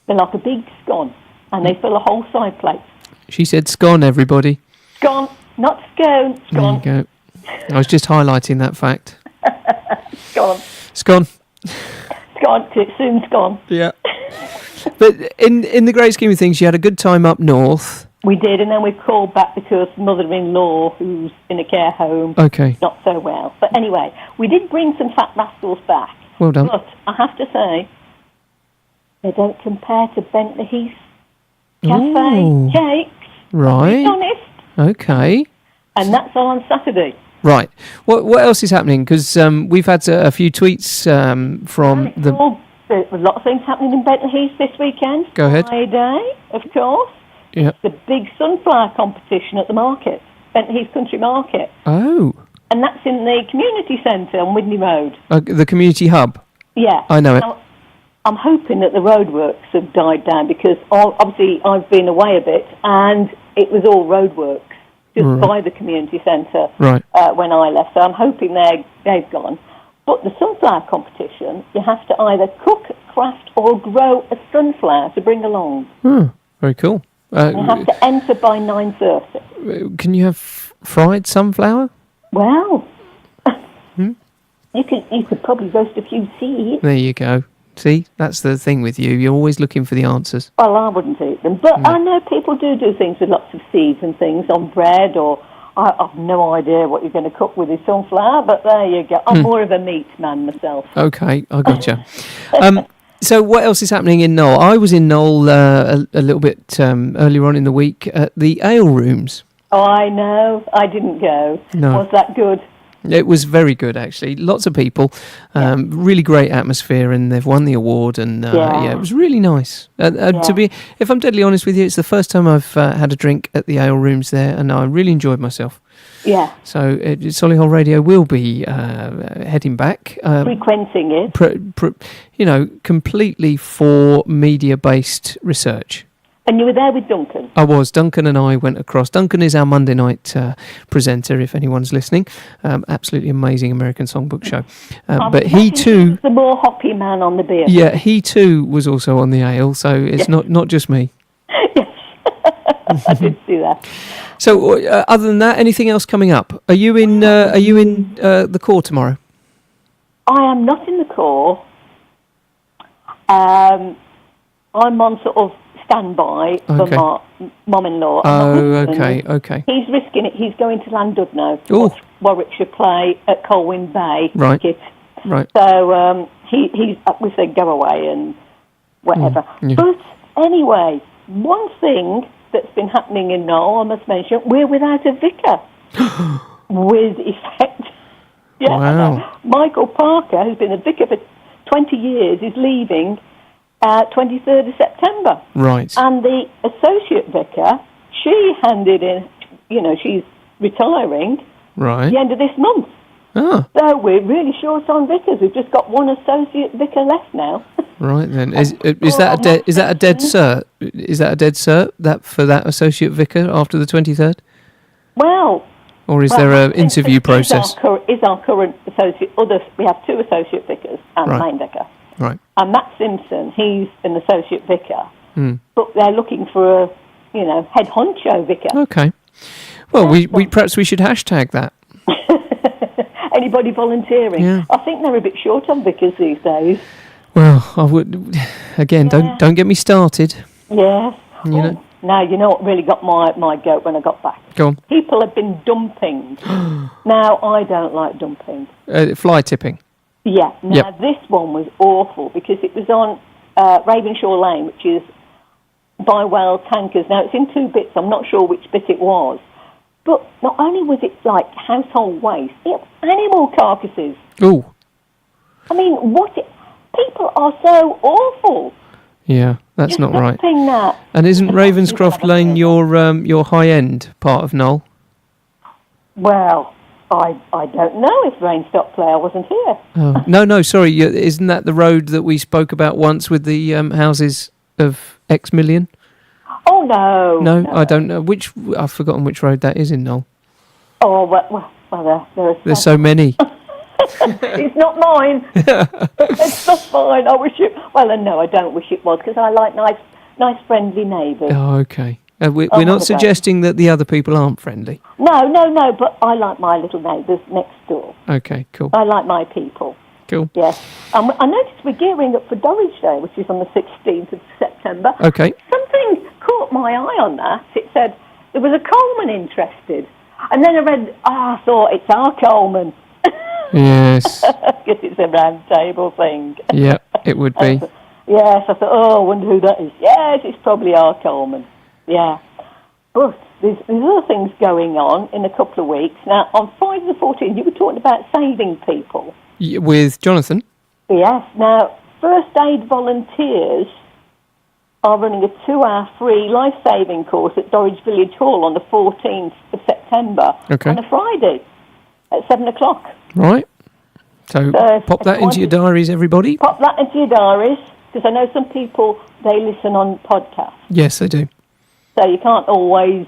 They're like a big scone, and they fill a whole side plate. She said scone, everybody. Scone, not scone, scone. There you go. I was just highlighting that fact. Scone. Scone. Scone, soon scone. Yeah. But in the great scheme of things, you had a good time up north. We did, and then we called back because mother-in-law, who's in a care home, not so well. But anyway, we did bring some fat rascals back. Well done. But I have to say, they don't compare to Bentley Heath Cafe cakes. Right. To be honest. Okay. And that's on Saturday. Right. What else is happening? Because we've had a few tweets from the... There's a lot of things happening in Bentley Heath this weekend. Go ahead. Friday, of course. Yeah. The big sunflower competition at the market, Bentley Heath Country Market. Oh. And that's in the community centre on Widney Road. The community hub? Yeah. I know it. Now, I'm hoping that the roadworks have died down because obviously I've been away a bit and it was all roadworks just by the community centre when I left. So I'm hoping they've gone. But the sunflower competition, you have to either cook, craft or grow a sunflower to bring along. Very cool. You have to enter by 9:30. Can you have fried sunflower? Well, you could probably roast a few seeds. There you go. See, that's the thing with you. You're always looking for the answers. Well, I wouldn't eat them. But I know people do things with lots of seeds and things on bread or... I've no idea what you're going to cook with your sunflower, but there you go. I'm more of a meat man myself. Okay, I gotcha. So what else is happening in Knoll? I was in Knoll a little bit earlier on in the week at the Ale Rooms. Oh, I know. I didn't go. No. Was that good? It was very good, actually. Lots of people, really great atmosphere, and they've won the award. And it was really nice. If I'm deadly honest with you, it's the first time I've had a drink at the Ale Rooms there, and I really enjoyed myself. Yeah. So Solihull Radio will be heading back. Frequenting it. Completely for media-based research. And you were there with Duncan? I was. Duncan and I went across. Duncan is our Monday night presenter, if anyone's listening. Absolutely amazing American Songbook show. But he too... the more hoppy man on the beer. Yeah, he too was also on the ale, so it's not just me. Yes. I did see that. So, other than that, anything else coming up? Are you in the Corps tomorrow? I am not in the Corps. I'm on sort of standby for my mum-in-law. Oh, okay. He's risking it. He's going to Llandudno to watch Warwickshire play at Colwyn Bay. Right. So we said go away and whatever. Yeah. But anyway, one thing that's been happening in Knoll, I must mention, we're without a vicar. With effect. Yeah. Wow. Michael Parker, who's been a vicar for 20 years, is leaving 23rd of September. Right. And the associate vicar, she handed in, she's retiring right. the end of this month. Oh. So we're really short on vicars. We've just got one associate vicar left now. Right then, is that a dead cert? Is that a dead cert for that associate vicar after the 23rd? Well, or is there an interview process? Is our current associate? We have two associate vicars and main vicar. Right. And Matt Simpson, he's an associate vicar, but they're looking for a head honcho vicar. Okay. Well, we perhaps we should hashtag that. Anybody volunteering? Yeah. I think they're a bit short on vicars these days. Well, I would again. Don't get me started. Yes. Know. Now you know what really got my goat when I got back. Go on. People have been dumping. Now I don't like dumping. Fly tipping. Yeah. Now this one was awful because it was on Ravenshaw Lane, which is by Well Tankers. Now it's in two bits. I'm not sure which bit it was. But not only was it like household waste, it was animal carcasses. Ooh. I mean, people are so awful. Yeah, that's not right. That. And isn't Ravenscroft Lane your high end part of Knoll? Well, I don't know if rain stopped play. I wasn't here. Oh. No, sorry. Isn't that the road that we spoke about once with the houses of X million? Oh, no. No, I don't know. I've forgotten which road that is in Knoll. Oh, well there's so many. It's not mine. It's not mine. I wish it... Well, no, I don't wish it was, because I like nice friendly neighbours. Oh, okay. We're not suggesting that the other people aren't friendly. No, but I like my little neighbours next door. Okay, cool. I like my people. Cool. Yes. I noticed we're gearing up for Dorridge Day, which is on the 16th of September. Okay. Something caught my eye on that. It said there was a Coleman interested. And then I read, I thought, it's our Coleman. Yes. Because it's a round table thing. Yeah, it would be. Yes, I thought, I wonder who that is. Yes, it's probably our Coleman. Yeah. But there's other things going on in a couple of weeks. Now, on Friday the 14th, you were talking about saving people. With Jonathan? Yes. Now, first aid volunteers are running a 2-hour free life-saving course at Dorridge Village Hall on the 14th of September on a Friday at 7 o'clock. Right. So pop that into your diaries, everybody. Pop that into your diaries, because I know some people, they listen on podcasts. Yes, they do. So you can't always,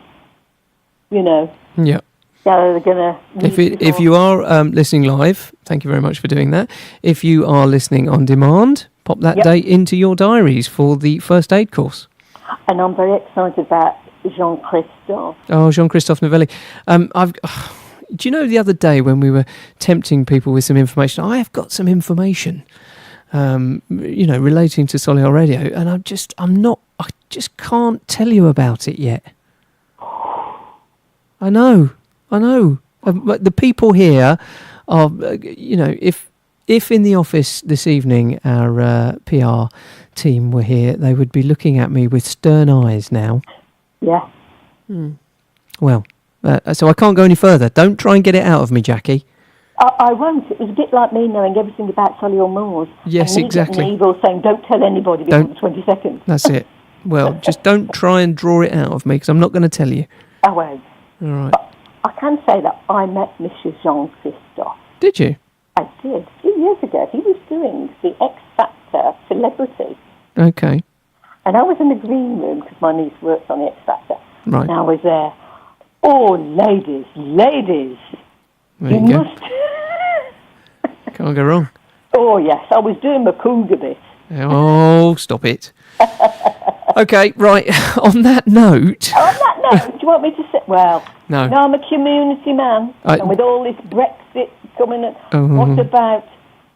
Yeah. they're going to... If you are listening live, thank you very much for doing that. If you are listening on demand, pop that date into your diaries for the first aid course. And I'm very excited about Jean-Christophe. Oh, Jean-Christophe Novelli. Do you know the other day when we were tempting people with some information, I have got some information, relating to Solihull Radio, and I just can't tell you about it yet. I know. But the people here are, if in the office this evening our PR team were here, they would be looking at me with stern eyes now. Yeah. Well, so I can't go any further. Don't try and get it out of me, Jackie. I won't. It was a bit like me knowing everything about Solihull Moors. Yes, and exactly. And Evil saying, don't tell anybody before the 20 seconds. That's it. Well, just don't try and draw it out of me, because I'm not going to tell you. I won't. All right. I can say that I met Mr. Jean-Christophe. Did you? I did, a few years ago. He was doing the X Factor Celebrity. Okay. And I was in the green room because my niece works on the X Factor. Right. And I was there. Oh, ladies. There you go. Can't go wrong. Oh, yes. I was doing my cougar bit. Oh, stop it. Okay, right. On that note... do you want me to say... Well, no. I'm a community man. And with all this Brexit coming... What about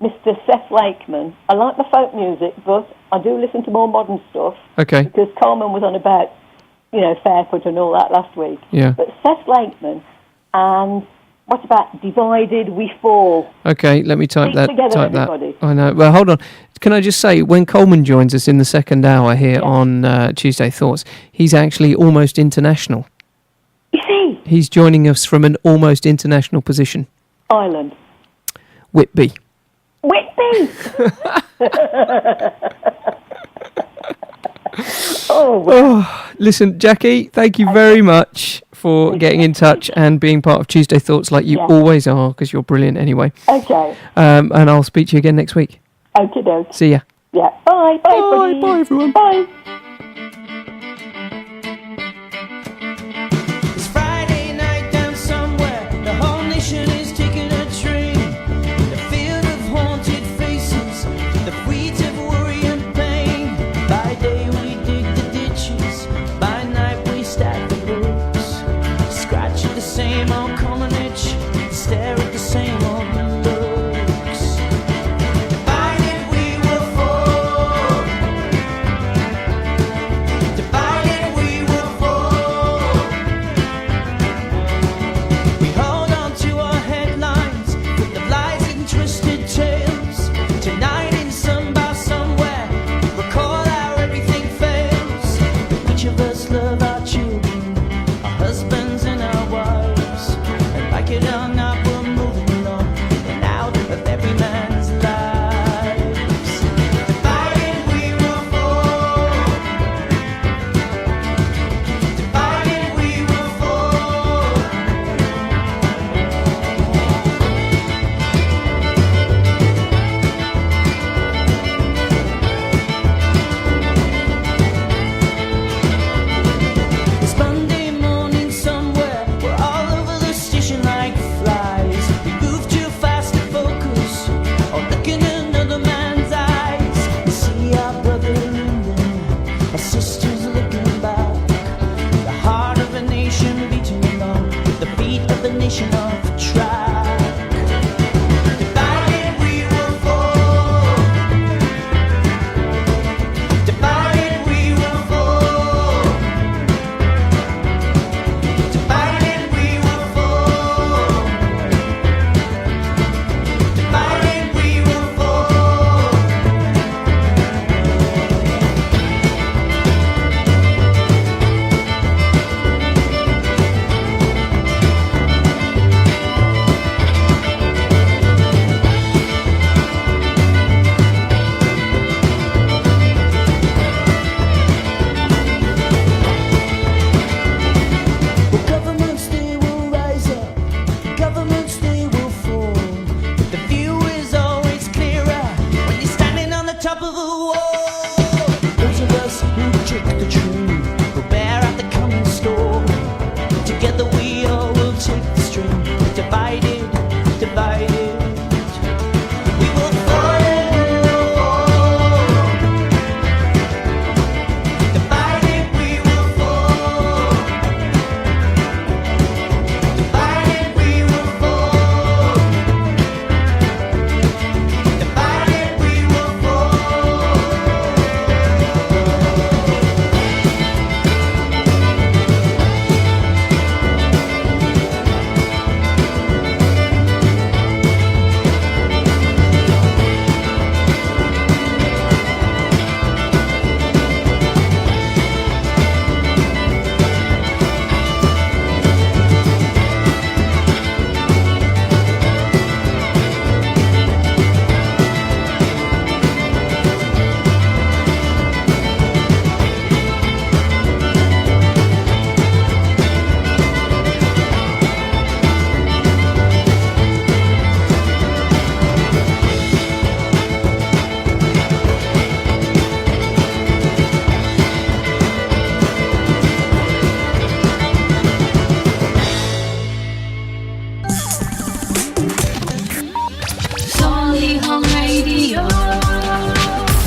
Mr. Seth Lakeman? I like the folk music, but I do listen to more modern stuff. Okay. Because Coleman was on about, Fairfoot and all that last week. Yeah. But Seth Lakeman and... What about Divided We Fall? Okay, let me type that. Together, everybody. I know. Well, hold on. Can I just say, when Coleman joins us in the second hour here on Tuesday Thoughts, he's actually almost international. Is he? He's joining us from an almost international position. Ireland. Whitby. Listen, Jackie, thank you very much for getting in touch and being part of Tuesday Thoughts like you always are, because you're brilliant anyway. Okay. And I'll speak to you again next week. Okie doke. See ya. Yeah. Bye. Bye. Bye, everyone. Bye. It's Friday night down somewhere. The whole nation is taking a train. The field of haunted faces, the weeds of worry and pain. By day we dig the ditches, by night we stack the books. Scratch at the same old common itch, stare at the same old looks. Divided we will fall.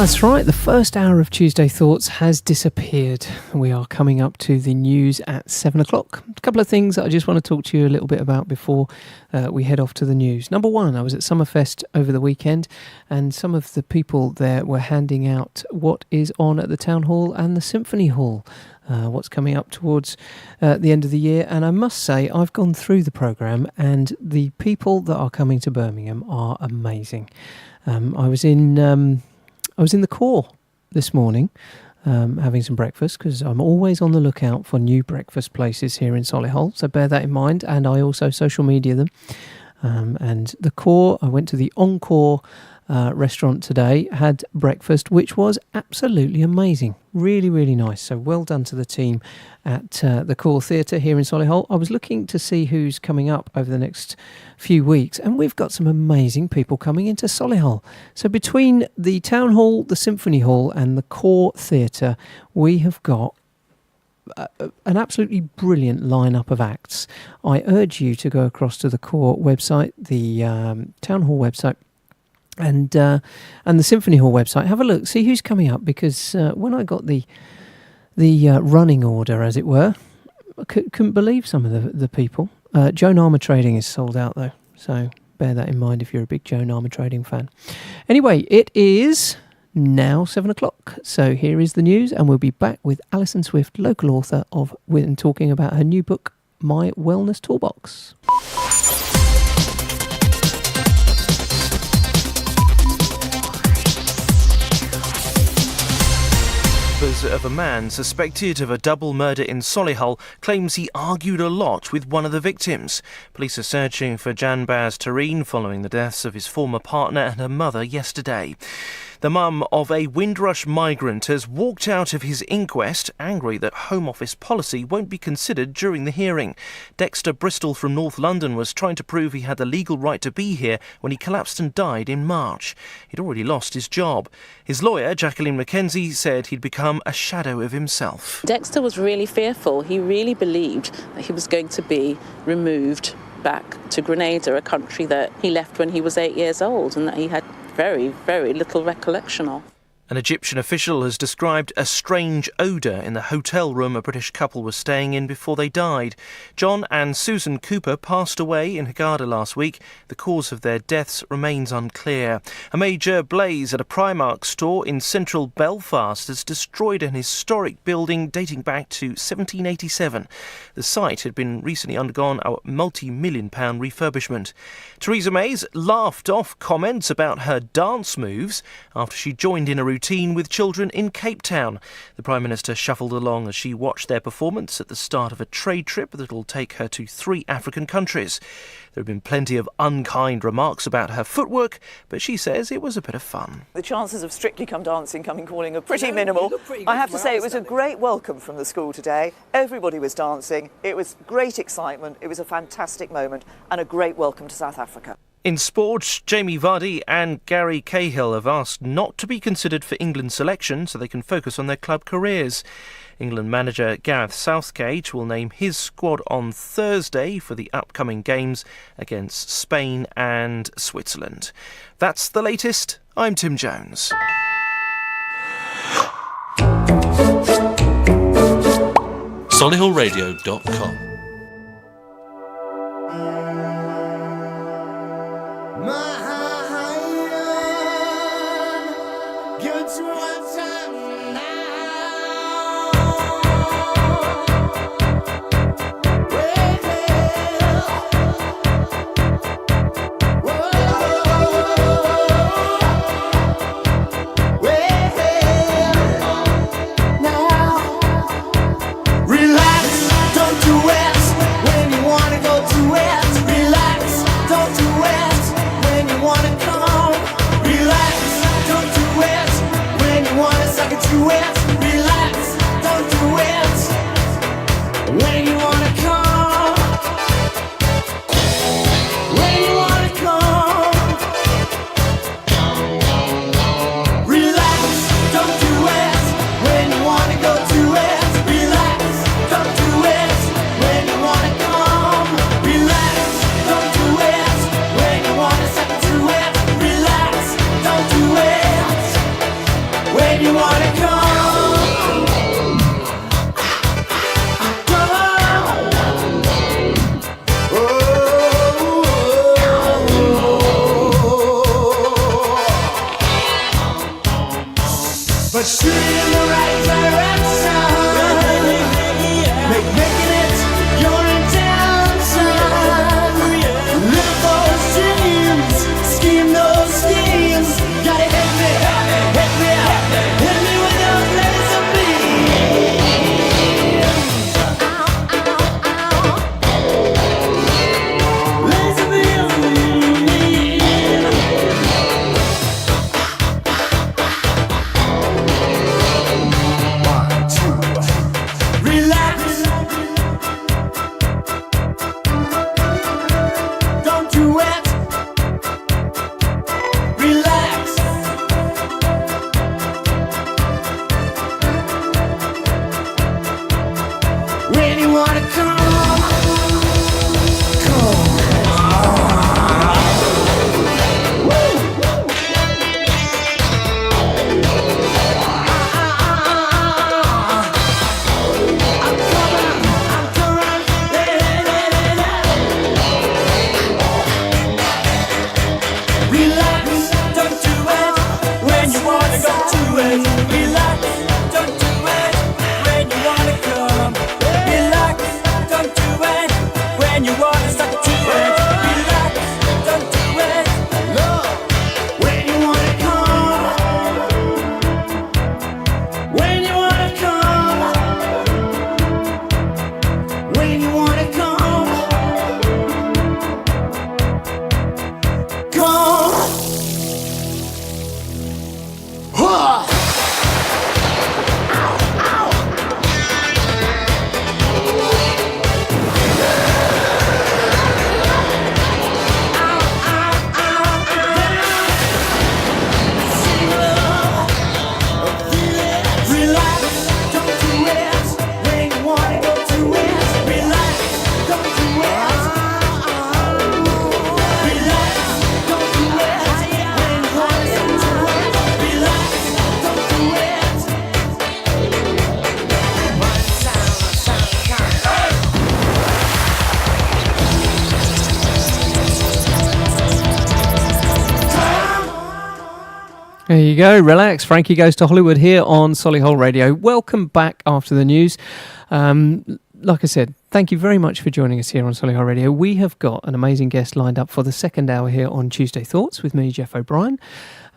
That's right, the first hour of Tuesday Thoughts has disappeared. We are coming up to the news at 7 o'clock. A couple of things that I just want to talk to you a little bit about before we head off to the news. Number one, I was at Summerfest over the weekend, and some of the people there were handing out what is on at the Town Hall and the Symphony Hall. What's coming up towards the end of the year. And I must say, I've gone through the programme, and the people that are coming to Birmingham are amazing. I was in the core this morning having some breakfast, because I'm always on the lookout for new breakfast places here in Solihull, so bear that in mind, and I also social media them. And the core, I went to the Encore restaurant today, had breakfast, which was absolutely amazing. Really, really nice. So well done to the team at the Core Theatre here in Solihull. I was looking to see who's coming up over the next few weeks, and we've got some amazing people coming into Solihull. So between the Town Hall, the Symphony Hall and the Core Theatre, we have got an absolutely brilliant lineup of acts. I urge you to go across to the Core website, the Town Hall website, and the Symphony Hall website. Have a look, see who's coming up, because when I got the running order, as it were, I couldn't believe some of the people. Joan Armour Trading is sold out though, so bear that in mind if you're a big Joan Armour Trading fan. Anyway, it is now 7 o'clock, so here is the news, and we'll be back with Alison Swift, local author of and talking about her new book, My Wellness Toolbox. Of a man suspected of a double murder in Solihull claims he argued a lot with one of the victims. Police are searching for Janbaz Tareen following the deaths of his former partner and her mother yesterday. The mum of a Windrush migrant has walked out of his inquest, angry that Home Office policy won't be considered during the hearing. Dexter Bristol from North London was trying to prove he had the legal right to be here when he collapsed and died in March. He'd already lost his job. His lawyer, Jacqueline McKenzie, said he'd become a shadow of himself. Dexter was really fearful. He really believed that he was going to be removed back to Grenada, a country that he left when he was 8 years old and that he had very, very little recollection of. An Egyptian official has described a strange odour in the hotel room a British couple was staying in before they died. John and Susan Cooper passed away in Hurghada last week. The cause of their deaths remains unclear. A major blaze at a Primark store in central Belfast has destroyed an historic building dating back to 1787. The site had been recently undergone a multi-million-pound refurbishment. Theresa May's laughed off comments about her dance moves after she joined in a routine with children in Cape Town. The Prime Minister shuffled along as she watched their performance at the start of a trade trip that will take her to 3 African countries. There have been plenty of unkind remarks about her footwork, but she says it was a bit of fun. The chances of Strictly Come Dancing coming calling are pretty minimal. I have to say it was a great welcome from the school today. Everybody was dancing. It was great excitement. It was a fantastic moment and a great welcome to South Africa. In sport, Jamie Vardy and Gary Cahill have asked not to be considered for England selection so they can focus on their club careers. England manager Gareth Southgate will name his squad on Thursday for the upcoming games against Spain and Switzerland. That's the latest. I'm Tim Jones. SolihullRadio.com. When you but shoot in the right direction. Making it your intention. Live those dreams, scheme those schemes. Gotta hit me with those laser beams. Laser relax. Don't do it. Relax. When you wanna come. Relax, don't do it when you wanna go to it. Relax, don't do it when you wanna come. Relax, don't do it when you wanna start to it. Relax, don't do it when you wanna come. When you wanna come. When you wanna come. Come. Relax, don't do it when you wanna go to it. Relax, don't do it. Relax, don't do it when you wanna go to it. Relax, don't do it. There you go, relax. Frankie Goes to Hollywood here on Solihull Radio. Welcome back after the news. Like I said, thank you very much for joining us here on Solihull Radio. We have got an amazing guest lined up for the second hour here on Tuesday Thoughts with me, Geoff O'Brien.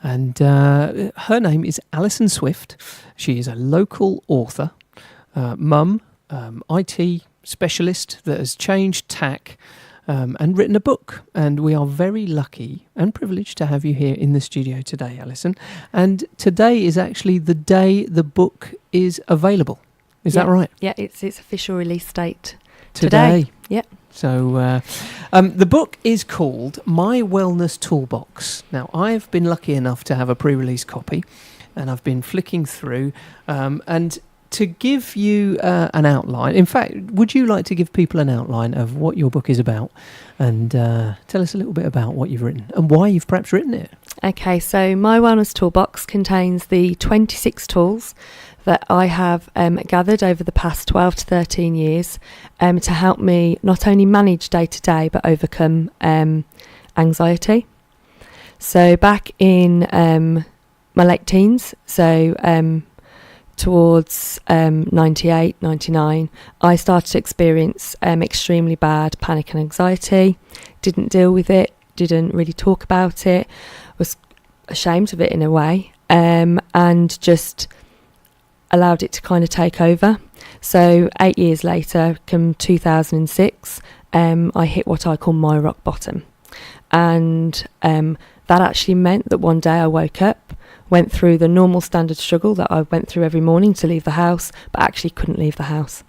And her name is Alison Swift. She is a local author, mum, IT specialist that has changed tack and written a book. And we are very lucky and privileged to have you here in the studio today, Alison. And today is actually the day the book is available. Is that right? Yeah, it's official release date Today. Yeah. So the book is called My Wellness Toolbox. Now, I've been lucky enough to have a pre-release copy, and I've been flicking through. And to give you an outline, in fact, would you like to give people an outline of what your book is about, and tell us a little bit about what you've written and why you've perhaps written it? Okay, so My Wellness Toolbox contains the 26 tools that I have gathered over the past 12 to 13 years to help me not only manage day to day but overcome anxiety. So back in my late teens, so towards 98, 99, I started to experience extremely bad panic and anxiety. Didn't deal with it, didn't really talk about it, was ashamed of it in a way, and just allowed it to kind of take over. So 8 years later, come 2006, I hit what I call my rock bottom. And that actually meant that one day I woke up, went through the normal standard struggle that I went through every morning to leave the house, but actually couldn't leave the house.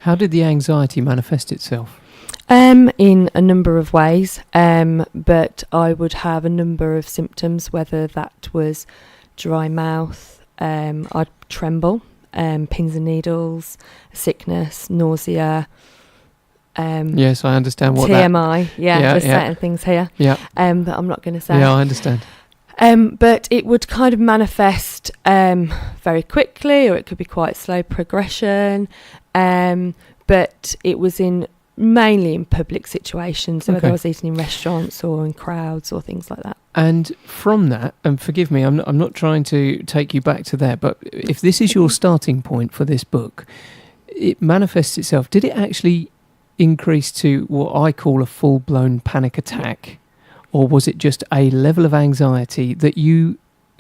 How did the anxiety manifest itself? In a number of ways, but I would have a number of symptoms, whether that was dry mouth, I'd tremble, pins and needles, sickness, nausea. Yes, I understand what TMI, there's certain things here that I'm not going to say. Yeah, I understand. But it would kind of manifest very quickly, or it could be quite slow progression. But it was mainly in public situations, whether I was eating in restaurants or in crowds or things like that. And from that, and forgive me, I'm not trying to take you back to there, but if this is your starting point for this book, it manifests itself. Did it actually increase to what I call a full-blown panic attack, or was it just a level of anxiety that you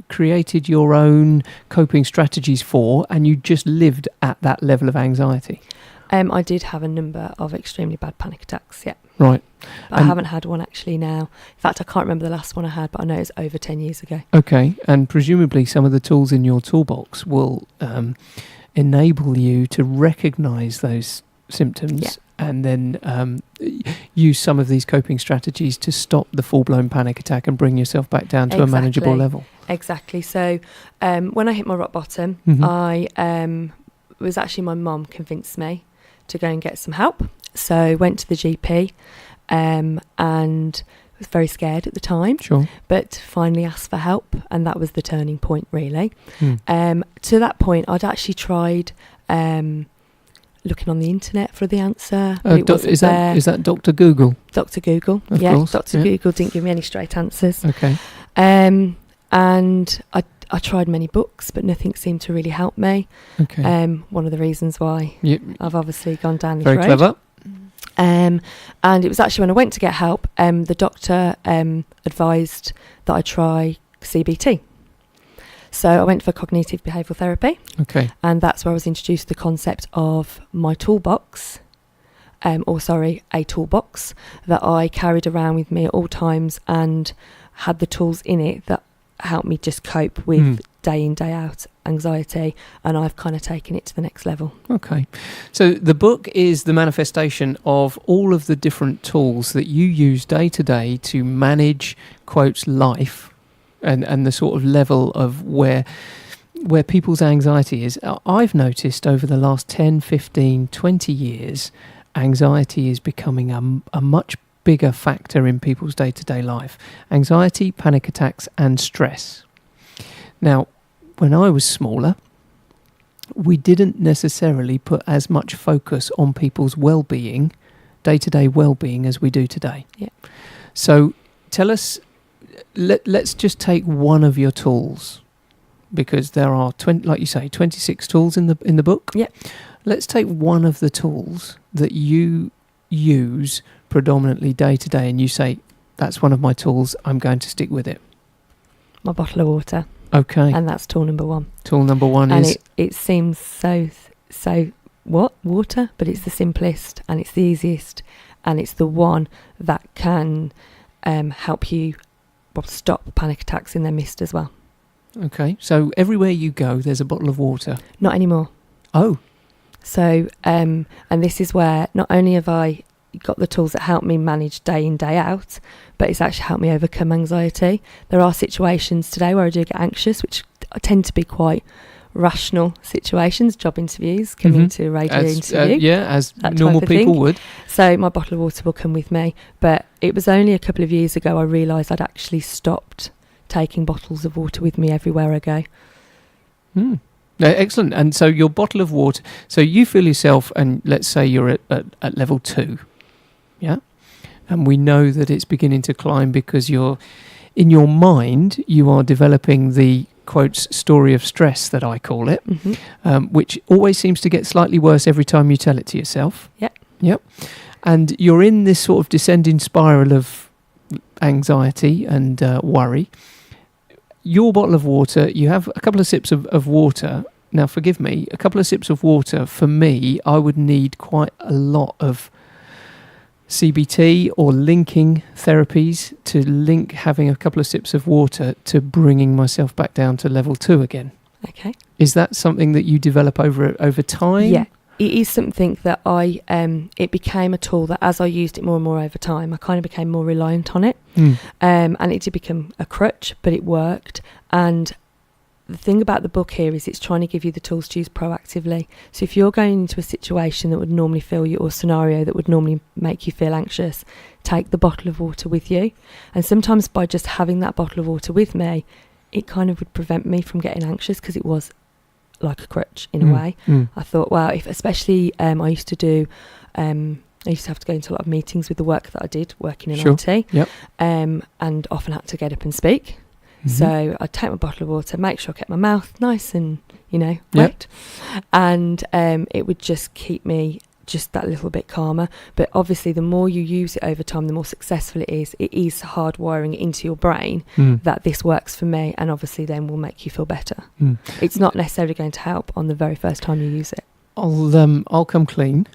created your own coping strategies for, and you just lived at that level of anxiety? I did have a number of extremely bad panic attacks, yeah. Right. But I haven't had one actually now. In fact, I can't remember the last one I had, but I know it's over 10 years ago. Okay, and presumably some of the tools in your toolbox will enable you to recognise those symptoms and then use some of these coping strategies to stop the full-blown panic attack and bring yourself back down to a manageable level. Exactly. So when I hit my rock bottom, I was actually, my mum convinced me to go and get some help. So went to the GP and was very scared at the time, but finally asked for help, and that was the turning point, really. To that point, I'd actually tried looking on the internet for the answer. But Is that Dr. Google? Dr. Google, of course. Dr. Google didn't give me any straight answers. Okay. And I tried many books, but nothing seemed to really help me. Okay. One of the reasons why I've obviously gone down this road. Very clever. And it was actually when I went to get help, the doctor advised that I try CBT. So I went for cognitive behavioural therapy. Okay. And that's where I was introduced to the concept of my toolbox, a toolbox that I carried around with me at all times and had the tools in it that helped me just cope with day in, day out anxiety, and I've kind of taken it to the next level. Okay. So the book is the manifestation of all of the different tools that you use day to day to manage, quotes, life and the sort of level of where people's anxiety is. I've noticed over the last 10, 15, 20 years, anxiety is becoming a much bigger factor in people's day-to-day life. Anxiety, panic attacks and stress. Now, when I was smaller, we didn't necessarily put as much focus on people's well-being, day-to-day well-being, as we do today. Yeah. So tell us, let's just take one of your tools, because there are, like you say, 26 tools in the book. Yeah. Let's take one of the tools that you use predominantly day to day, and you say, that's one of my tools, I'm going to stick with it. My bottle of water. Okay. And that's tool number one. Tool number one and is... it seems so water, but it's the simplest and it's the easiest, and it's the one that can help you stop panic attacks in their midst as well. Okay, so everywhere you go, there's a bottle of water. Not anymore. Oh. So, and this is where not only have I got the tools that help me manage day in, day out, but it's actually helped me overcome anxiety. There are situations today where I do get anxious, which tend to be quite rational situations, job interviews, coming to a radio interview. As normal people would. So my bottle of water will come with me. But it was only a couple of years ago I realised I'd actually stopped taking bottles of water with me everywhere I go. Excellent. And so your bottle of water, so you feel yourself, and let's say you're at level 2, yeah? And we know that it's beginning to climb because you're, in your mind, you are developing the, quotes, story of stress that I call it, which always seems to get slightly worse every time you tell it to yourself. Yep. And you're in this sort of descending spiral of anxiety and worry. Your bottle of water, you have a couple of sips of water. Now, forgive me, a couple of sips of water, for me, I would need quite a lot of CBT or linking therapies to link having a couple of sips of water to bringing myself back down to level 2 again. Okay. Is that something that you develop over time? Yeah. It is something that it became a tool that as I used it more and more over time, I kind of became more reliant on it. And it did become a crutch, but it worked. And the thing about the book here is it's trying to give you the tools to use proactively. So if you're going into a situation that would normally fill you, or scenario that would normally make you feel anxious, take the bottle of water with you. And sometimes by just having that bottle of water with me, it kind of would prevent me from getting anxious, because it was like a crutch in a way. I thought, well, if especially I used to do I used to have to go into a lot of meetings with the work that I did, working in Sure. IT, Yep. and often had to get up and speak. So I'd take my bottle of water, make sure I kept my mouth nice and, wet. And it would just keep me just that little bit calmer. But obviously, the more you use it over time, the more successful it is. It is hardwiring it into your brain that this works for me, and obviously then will make you feel better. It's not necessarily going to help on the very first time you use it. I'll come clean.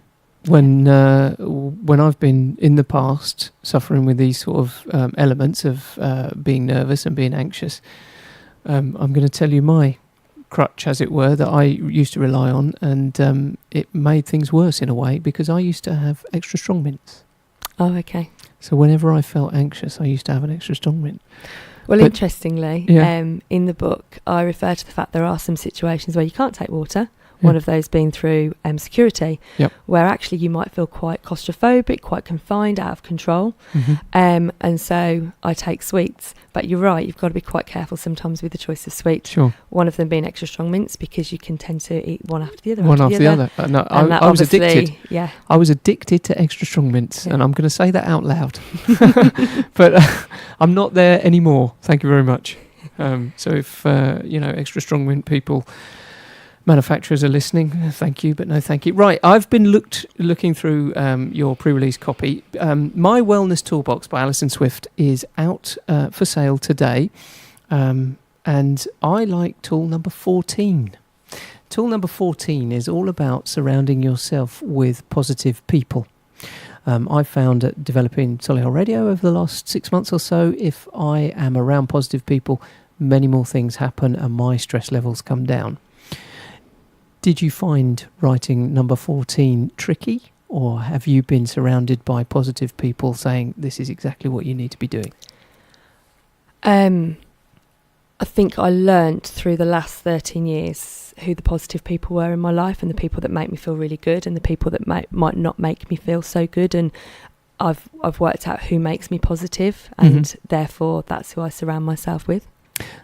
When I've been in the past suffering with these sort of elements of being nervous and being anxious, I'm going to tell you my crutch, as it were, that I used to rely on, and it made things worse in a way because I used to have extra strong mints. Oh, okay. So whenever I felt anxious, I used to have an extra strong mint. Well, interestingly, in the book, I refer to the fact there are some situations where you can't take water. One of those being through security, where actually you might feel quite claustrophobic, quite confined, out of control. And so I take sweets. But you're right, you've got to be quite careful sometimes with the choice of sweets. Sure. One of them being extra strong mints, because you can tend to eat one after the other. One after the other. No, I was addicted. Yeah. I was addicted to extra strong mints, and I'm going to say that out loud. But I'm not there anymore. Thank you very much. So if, extra strong mint people... manufacturers are listening, thank you, but no thank you. Right, I've been looking through your pre-release copy. My Wellness Toolbox by Alison Swift is out for sale today, and I like tool number 14. Tool number 14 is all about surrounding yourself with positive people. I've found that developing Solihull Radio over the last 6 months or so, if I am around positive people, many more things happen and my stress levels come down. Did you find writing number 14 tricky, or have you been surrounded by positive people saying this is exactly what you need to be doing? I think I learnt through the last 13 years who the positive people were in my life, and the people that make me feel really good, and the people that might not make me feel so good. And I've worked out who makes me positive, and therefore that's who I surround myself with.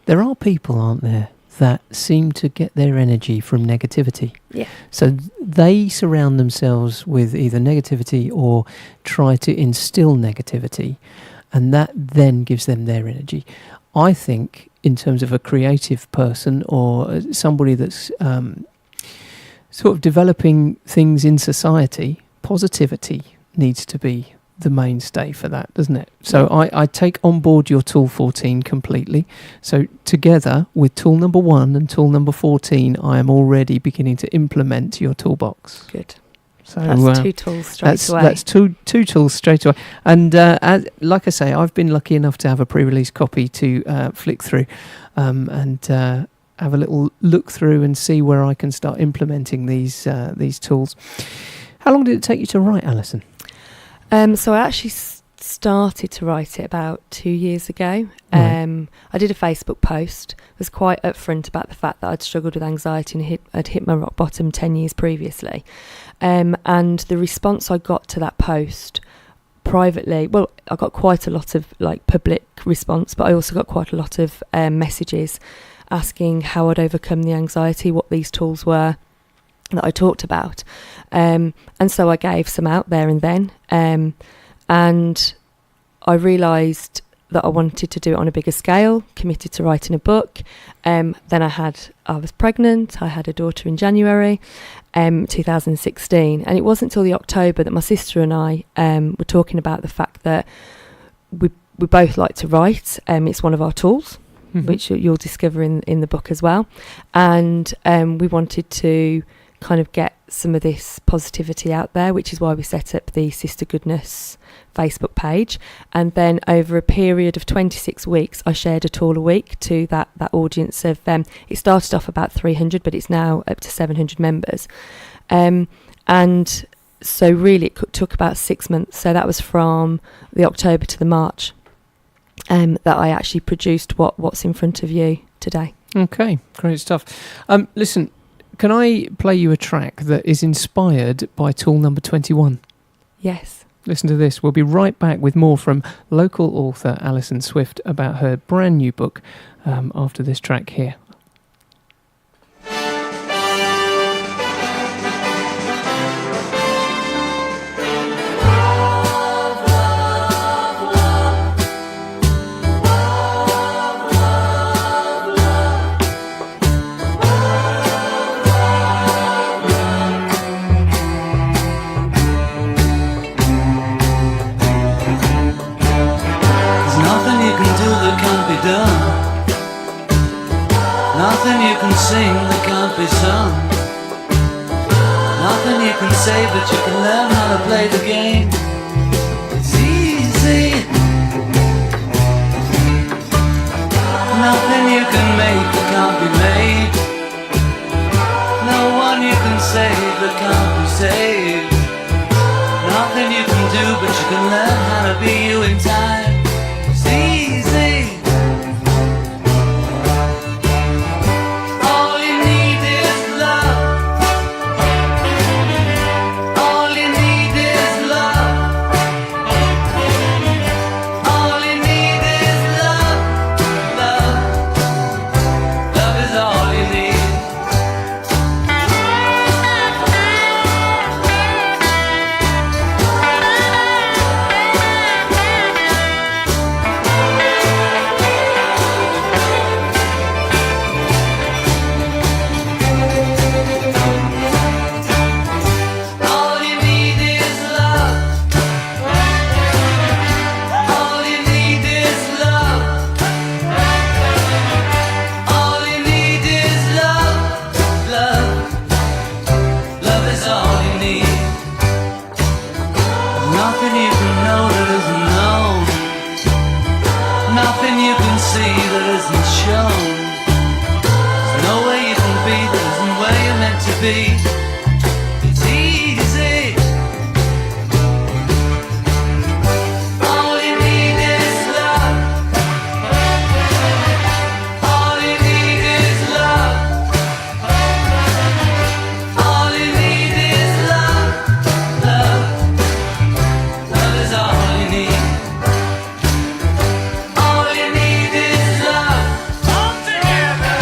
There are people, aren't there, that seem to get their energy from negativity. Yeah. So they surround themselves with either negativity or try to instill negativity, and that then gives them their energy. I think in terms of a creative person or somebody that's sort of developing things in society, positivity needs to be the mainstay for that, doesn't it? So I take on board your tool 14 completely. So together with tool number 1 and tool number 14, I am already beginning to implement your toolbox. Good. So that's 2 tools straight away. That's two tools straight away. And like I say, I've been lucky enough to have a pre-release copy to flick through and have a little look through and see where I can start implementing these tools. How long did it take you to write, Alison? So I actually started to write it about 2 years ago. Right. I did a Facebook post. Was quite upfront about the fact that I'd struggled with anxiety and I'd hit my rock bottom 10 years previously. And the response I got to that post privately, well, I got quite a lot of public response, but I also got quite a lot of messages asking how I'd overcome the anxiety, what these tools were that I talked about. And so I gave some out there and then. And I realised that I wanted to do it on a bigger scale, committed to writing a book. Then I was pregnant. I had a daughter in January 2016. And it wasn't until the October that my sister and I were talking about the fact that we both like to write. It's one of our tools, which you'll discover in the book as well. And we wanted to kind of get some of this positivity out there, which is why we set up the Sister Goodness Facebook page. And then over a period of 26 weeks, I shared a tool a week to that audience of it started off about 300, but it's now up to 700 members. And so really it took about 6 months. So that was from the October to the March that I actually produced what's in front of you today. Okay, great stuff. Listen, can I play you a track that is inspired by tool number 21? Yes. Listen to this. We'll be right back with more from local author Alison Swift about her brand new book after this track here. done. Nothing you can sing that can't be sung. Nothing you can say, but you can learn how to play the game. It's easy. Nothing you can make that can't be made. No one you can save that can't be saved. Nothing you can do, but you can learn how to be you in time. It's easy. All you need is love. All you need is love. All you need is love. Love. Love is all you need. All you need is love. All you need is love. All you need is love. Love. Love is all you need. Nothing you can know that isn't known. Nothing you can see that isn't shown. There's no way you can be that isn't where you're meant to be. It's easy. All you need is love. All you need is love. All you need is love. Love. Love is all you need. All you need is love. Come together.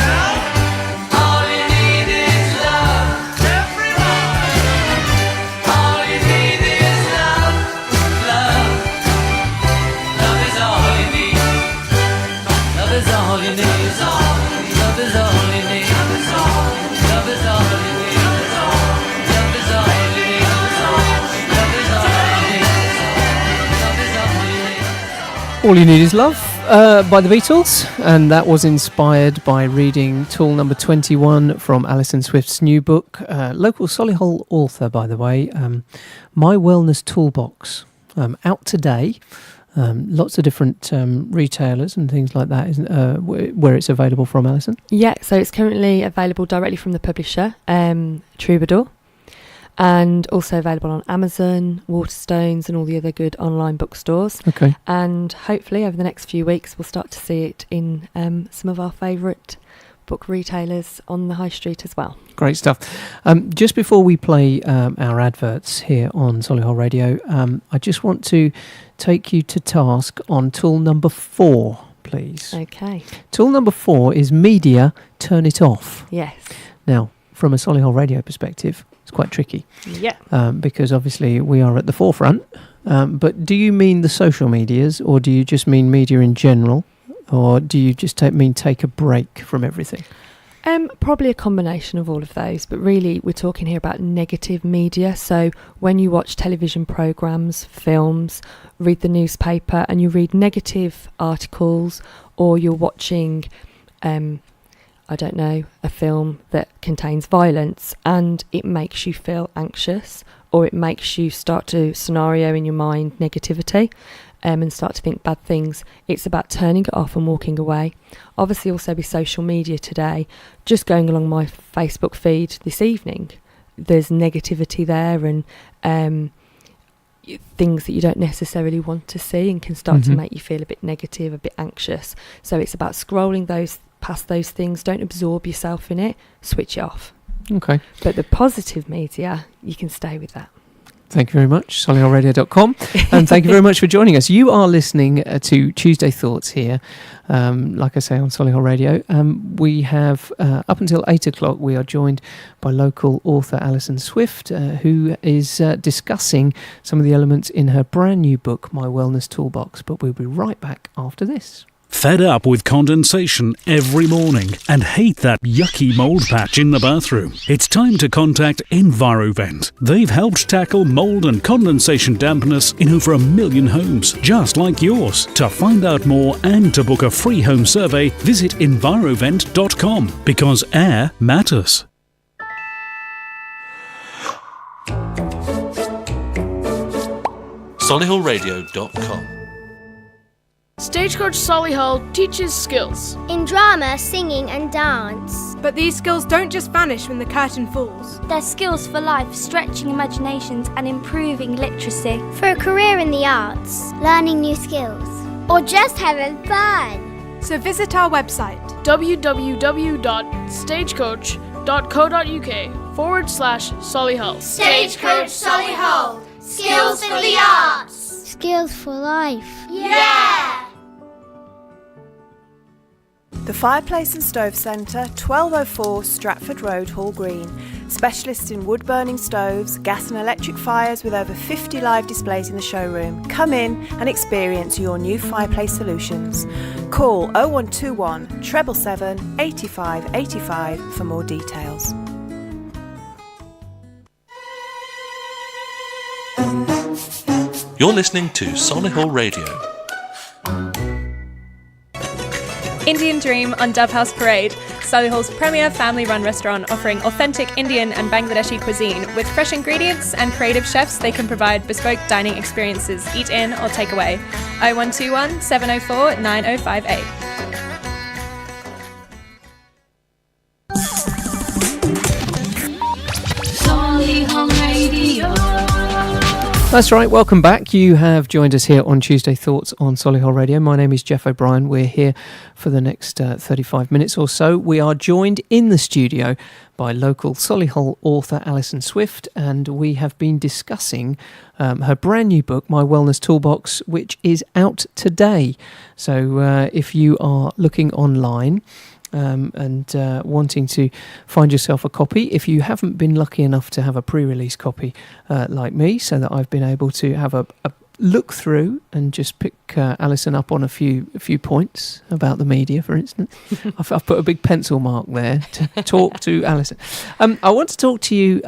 All you need is love. Everyone. All you need is love. Love. Love is all you need. Love is all you need. Love is all you need. Love is all you need. Love is all you need. Love is all you need. Love is all you need. All You Need Is Love by the Beatles, and that was inspired by reading tool number 21 from Alison Swift's new book, local Solihull author, by the way, My Wellness Toolbox, out today. Lots of different retailers and things like that, isn't where it's available from, Alison? Yeah, so it's currently available directly from the publisher, Troubadour, and also available on Amazon, Waterstones, and all the other good online bookstores. Okay. And hopefully over the next few weeks we'll start to see it in some of our favourite book retailers on the high street as well. Great stuff. Just before we play our adverts here on Solihull Radio, I just want to take you to task on tool number 4, please. Okay. Tool number 4 is media, turn it off. Yes. Now, from a Solihull Radio perspective, it's quite tricky. Yeah. Because obviously we are at the forefront. But do you mean the social medias, or do you just mean media in general? Or do you just take a break from everything? Probably a combination of all of those, but really we're talking here about negative media. So when you watch television programmes, films, read the newspaper, and you read negative articles, or you're watching, I don't know, a film that contains violence, and it makes you feel anxious, or it makes you start to scenario in your mind negativity, and start to think bad things. It's about turning it off and walking away. Obviously also with social media today, just going along my Facebook feed this evening, there's negativity there, and things that you don't necessarily want to see, and can start to make you feel a bit negative, a bit anxious. So it's about scrolling past those things. Don't absorb yourself in it, switch it off. Okay. But the positive media, you can stay with that. Thank you very much, solihullradio.com, and thank you very much for joining us. You are listening to Tuesday Thoughts here, like I say, on Solihull Radio. We have, up until 8 o'clock, we are joined by local author Alison Swift, who is discussing some of the elements in her brand new book, My Wellness Toolbox. But we'll be right back after this. Fed up with condensation every morning and hate that yucky mould patch in the bathroom? It's time to contact Envirovent. They've helped tackle mould and condensation dampness in over 1 million homes, just like yours. To find out more and to book a free home survey, visit envirovent.com, because air matters. SolihullRadio.com. Stagecoach Solihull teaches skills in drama, singing and dance. But these skills don't just vanish when the curtain falls. They're skills for life, stretching imaginations and improving literacy. For a career in the arts, learning new skills, or just having fun. So visit our website www.stagecoach.co.uk/Solihull. Stagecoach Solihull. Skills for the arts. Skills for life. Yeah! The Fireplace and Stove Centre, 1204 Stratford Road, Hall Green. Specialists in wood-burning stoves, gas and electric fires with over 50 live displays in the showroom. Come in and experience your new fireplace solutions. Call 0121 777 85 85 for more details. You're listening to Solihull Radio. Indian Dream on Dove House Parade, Solihull's premier family-run restaurant offering authentic Indian and Bangladeshi cuisine with fresh ingredients and creative chefs. They can provide bespoke dining experiences, eat in or take away. 0121 704 9058. Solihull Radio. That's right, welcome back. You have joined us here on Tuesday Thoughts on Solihull Radio. My name is Geoff O'Brien. We're here for the next 35 minutes or so. We are joined in the studio by local Solihull author Alison Swift, and we have been discussing her brand new book, My Wellness Toolbox, which is out today. So if you are looking online and wanting to find yourself a copy, if you haven't been lucky enough to have a pre-release copy like me, so that I've been able to have a look through and just pick Alison up on a few points about the media, for instance. I've put a big pencil mark there to talk to Alison. I want to talk to you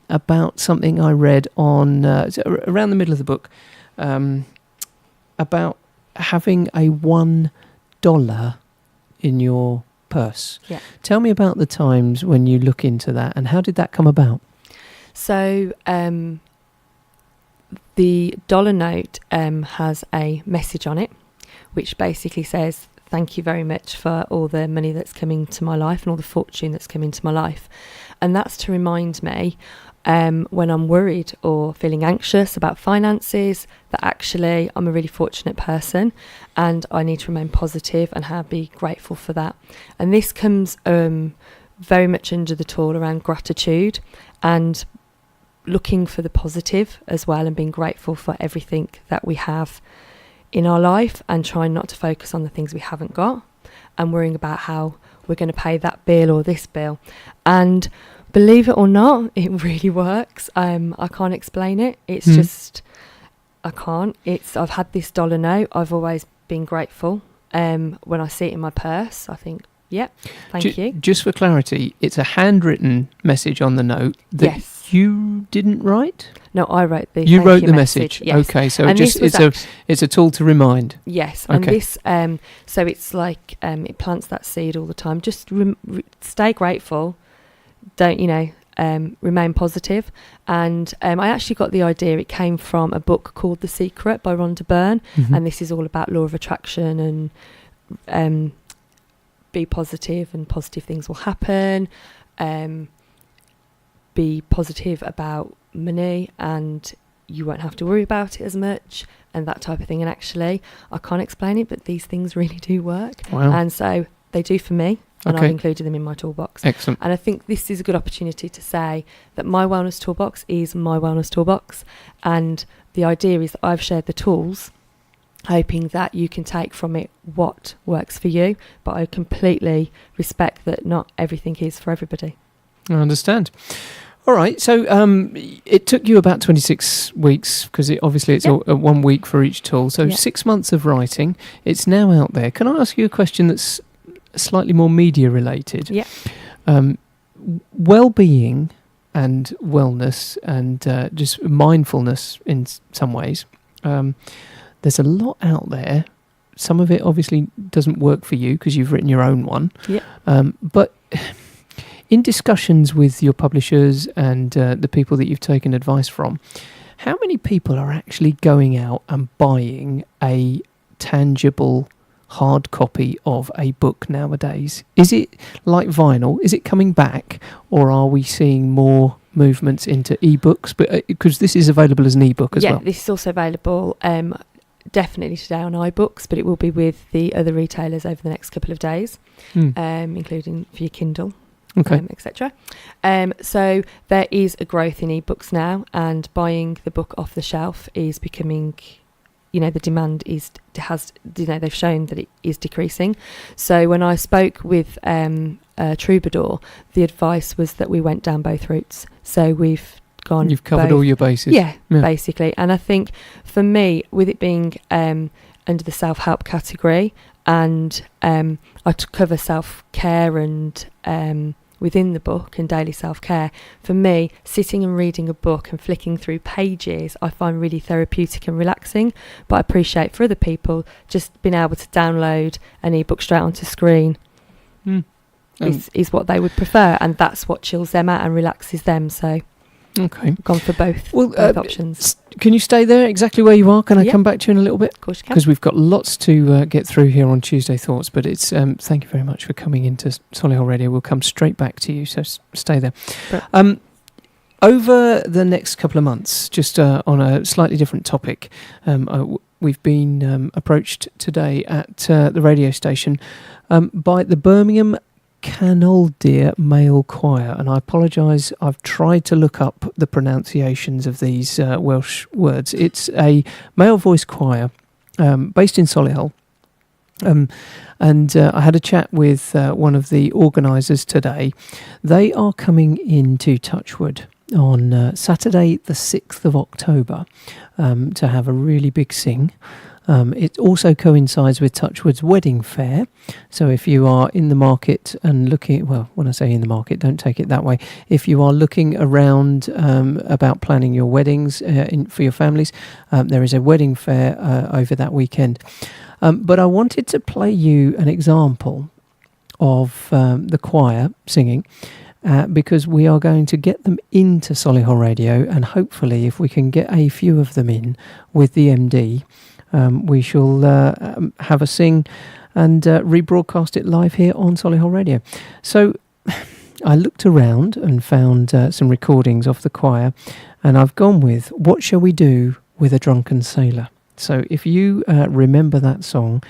about something I read on around the middle of the book, about having a $1 in your purse. Yeah. Tell me about the times when you look into that, and how did that come about? So the dollar note has a message on it, which basically says, thank you very much for all the money that's come into my life and all the fortune that's come into my life. And that's to remind me when I'm worried or feeling anxious about finances, that actually I'm a really fortunate person and I need to remain positive and be grateful for that. And this comes very much under the tool around gratitude and looking for the positive as well, and being grateful for everything that we have in our life, and trying not to focus on the things we haven't got and worrying about how we're going to pay that bill or this bill. And believe it or not, it really works. I can't explain it. It's just, I can't. I've had this dollar note. I've always been grateful. When I see it in my purse, I think, yep, thank you. Just for clarity, it's a handwritten message on the note that you didn't write? No, I wrote the You wrote the message. Yes. Okay, so and it's a tool to remind. Yes, okay. And this so it's like it plants that seed all the time. Just stay grateful. Don't remain positive. And I actually got the idea. It came from a book called The Secret by Rhonda Byrne, and this is all about law of attraction and be positive, and positive things will happen. Be positive about money and you won't have to worry about it as much, and that type of thing. And actually, I can't explain it, but these things really do work. Wow. And so they do for me, and Okay. I've included them in my toolbox. Excellent. And I think this is a good opportunity to say that My Wellness Toolbox is My Wellness Toolbox, and the idea is that I've shared the tools hoping that you can take from it what works for you, but I completely respect that not everything is for everybody. I understand. All right, so it took you about 26 weeks because it's all, 1 week for each tool. So 6 months of writing. It's now out there. Can I ask you a question that's slightly more media related? Yeah. Well-being and wellness and just mindfulness in some ways. There's a lot out there. Some of it obviously doesn't work for you because you've written your own one. Yeah. But in discussions with your publishers and the people that you've taken advice from, how many people are actually going out and buying a tangible hard copy of a book nowadays? Is it like vinyl? Is it coming back, or are we seeing more movements into ebooks? But because this is available as an ebook as well. Yeah, this is also available definitely today on iBooks, but it will be with the other retailers over the next couple of days, including for your Kindle. Okay. Etc. So there is a growth in ebooks now, and buying the book off the shelf is becoming, the demand they've shown that it is decreasing. So when I spoke with Troubadour, the advice was that we went down both routes. So you've covered all your bases. Yeah, basically. And I think for me, with it being under the self-help category, and I cover self-care and within the book and daily self-care, for me, sitting and reading a book and flicking through pages I find really therapeutic and relaxing. But I appreciate for other people just being able to download an ebook straight onto screen is what they would prefer, and that's what chills them out and relaxes them. So okay, I've gone for both options. Can you stay there exactly where you are? Can I come back to you in a little bit? Of course you can. Because we've got lots to get through here on Tuesday Thoughts, but it's thank you very much for coming into Solihull Radio. We'll come straight back to you, so stay there. Over the next couple of months, just on a slightly different topic, we've been approached today at the radio station by the Birmingham Canoldir Male Choir, and I apologise, I've tried to look up the pronunciations of these Welsh words. It's a male voice choir based in Solihull, and I had a chat with one of the organisers today. They are coming into Touchwood on Saturday the 6th of October to have a really big sing. It also coincides with Touchwood's wedding fair. So if you are in the market and looking, well, when I say in the market, don't take it that way. If you are looking around about planning your weddings for your families, there is a wedding fair over that weekend. But I wanted to play you an example of the choir singing, because we are going to get them into Solihull Radio, and hopefully if we can get a few of them in with the MD, we shall have a sing and rebroadcast it live here on Solihull Radio. So I looked around and found some recordings of the choir, and I've gone with What Shall We Do with a Drunken Sailor. So if you remember that song,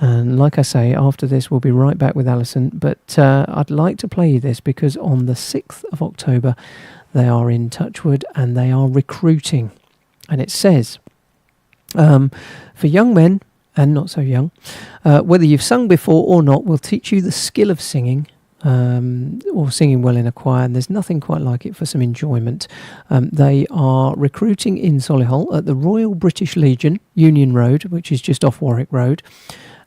and like I say, after this we'll be right back with Alison, but I'd like to play you this because on the 6th of October they are in Touchwood and they are recruiting. And it says, for young men and not so young, whether you've sung before or not, we'll teach you the skill of singing, or singing well in a choir, and there's nothing quite like it for some enjoyment. They are recruiting in Solihull at the Royal British Legion, Union Road, which is just off Warwick Road,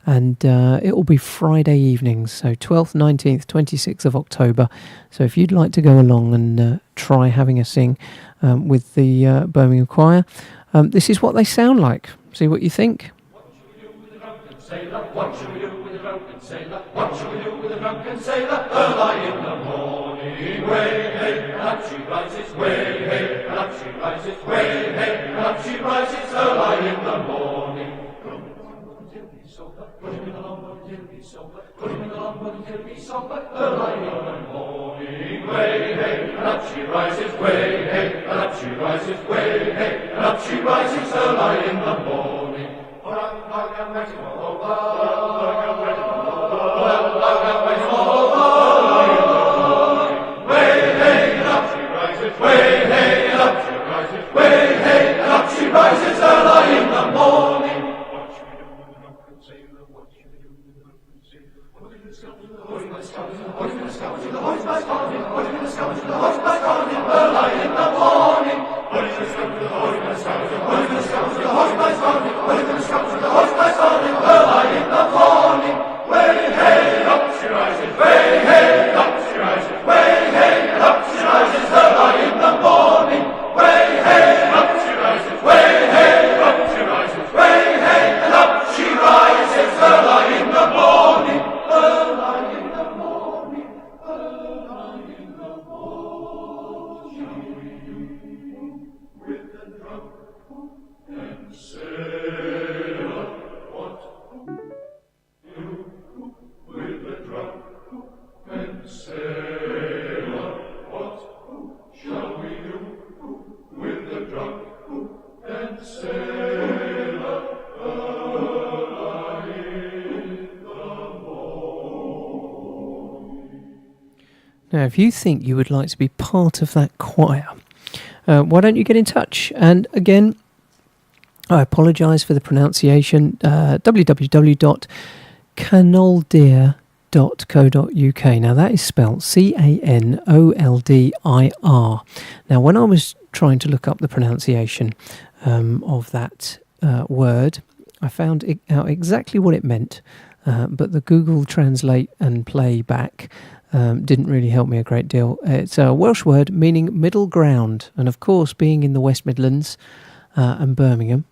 and it will be Friday evenings, so 12th, 19th, 26th of October. So if you'd like to go along and try having a sing with the Birmingham Choir, this is what they sound like. See what you think. What shall we do with a drunken sailor? What shall we do with a drunken sailor? What shall we do with a drunken sailor? Early in the morning, way, hey, and up she rises, way, hey, and up she rises, way, hey, and up she rises, early in the morning. Put him in the longboat until he's sober, put him in the longboat until he's sober, early in the morning, way, hey, and up she rises, way, hey, and up she rises, way, hey, and up she rises, early in the morning. Rises early in the morning. What should we do with a drunken sailor? What should we do with a drunken sailor? What in the skelter Now, if you think you would like to be part of that choir, why don't you get in touch? And again, I apologise for the pronunciation. www.canoldir.co.uk. Now, that is spelt Canoldir. Now, when I was trying to look up the pronunciation of that word, I found out exactly what it meant, but the Google Translate and Play back didn't really help me a great deal. It's a Welsh word meaning middle ground, and of course, being in the West Midlands and Birmingham,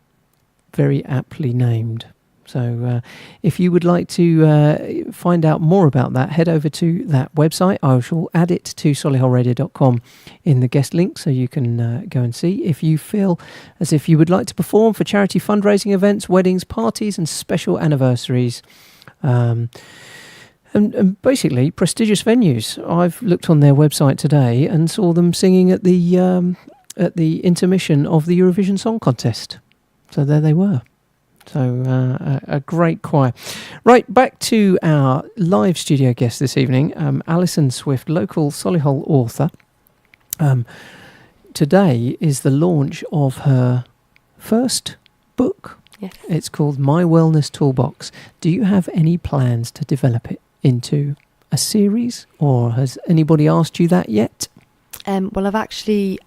very aptly named. So if you would like to find out more about that, head over to that website. I shall add it to solihullradio.com in the guest link, so you can go and see. If you feel as if you would like to perform for charity fundraising events, weddings, parties and special anniversaries, and basically prestigious venues. I've looked on their website today and saw them singing at the intermission of the Eurovision Song Contest. So there they were. So a great choir. Right, back to our live studio guest this evening, Alison Swift, local Solihull author. Today is the launch of her first book. Yes. It's called My Wellness Toolbox. Do you have any plans to develop it into a series, or has anybody asked you that yet? Well, I've actually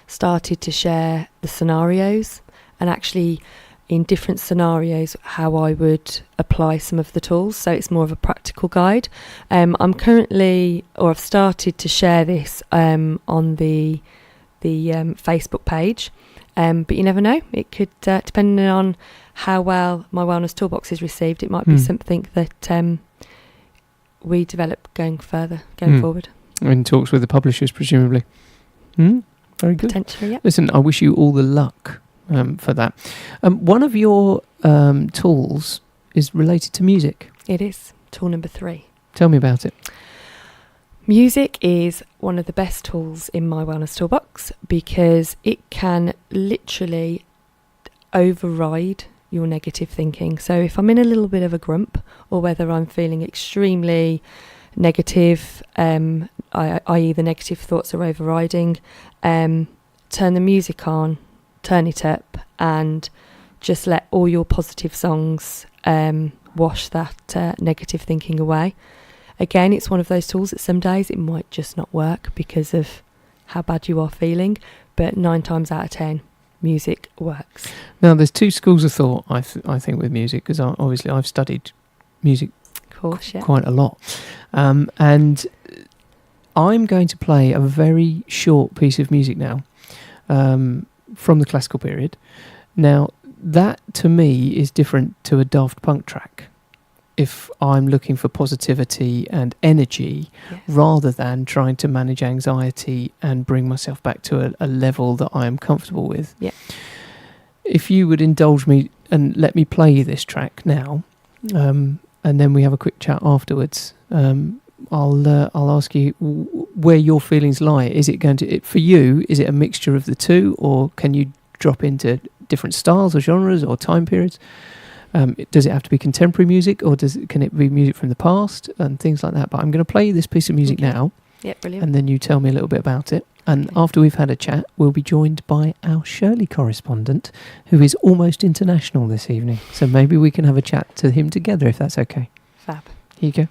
started to share the scenarios, and actually in different scenarios how I would apply some of the tools, so it's more of a practical guide. I'm currently, or I've started to share this on the Facebook page, but you never know, it could, depending on how well My Wellness Toolbox is received, it might be something that we develop going forward. In talks with the publishers, presumably. Very good. Potentially, yeah. Listen, I wish you all the luck for that. One of your tools is related to music. It is. Tool number 3. Tell me about it. Music is one of the best tools in My Wellness Toolbox because it can literally override your negative thinking. So if I'm in a little bit of a grump, or whether I'm feeling extremely negative, i.e. the negative thoughts are overriding, turn the music on, turn it up, and just let all your positive songs wash that negative thinking away. Again, it's one of those tools that some days it might just not work because of how bad you are feeling, but 9 times out of 10, music works. Now, there's 2 schools of thought, I think, with music, because obviously I've studied music quite a lot. And I'm going to play a very short piece of music now from the classical period. Now, that to me is different to a Daft Punk track. If I'm looking for positivity and energy, rather than trying to manage anxiety and bring myself back to a level that I am comfortable with. Yeah. If you would indulge me and let me play this track now, and then we have a quick chat afterwards, I'll ask you where your feelings lie. Is it going to, for you, is it a mixture of the two, or can you drop into different styles or genres or time periods? Does it have to be contemporary music, or can it be music from the past and things like that? But I'm going to play this piece of music now. Yeah, brilliant. And then you tell me a little bit about it. And after we've had a chat, we'll be joined by our Shirley correspondent, who is almost international this evening. So maybe we can have a chat to him together, if that's okay. Fab. Here you go.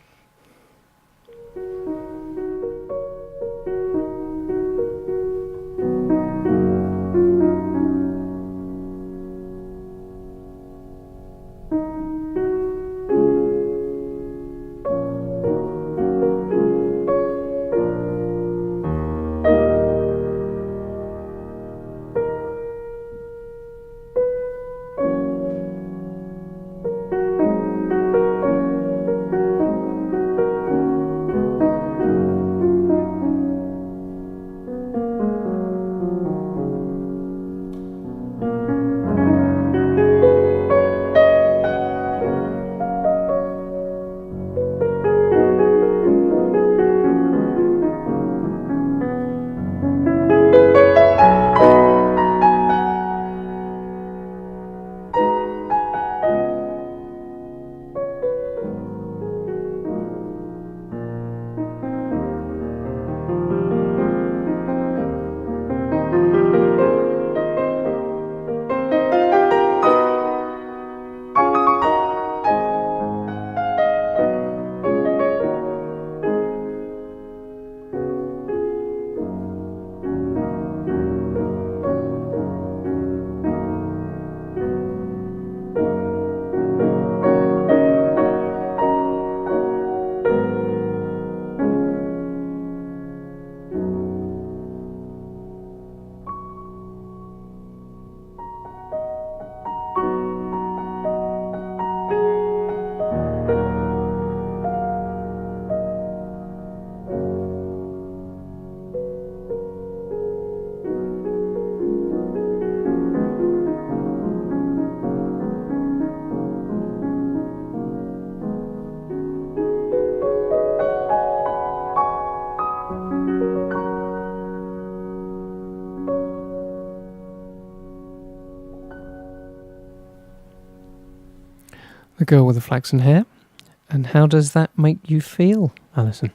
girl with the flaxen hair. And how does that make you feel, Alison?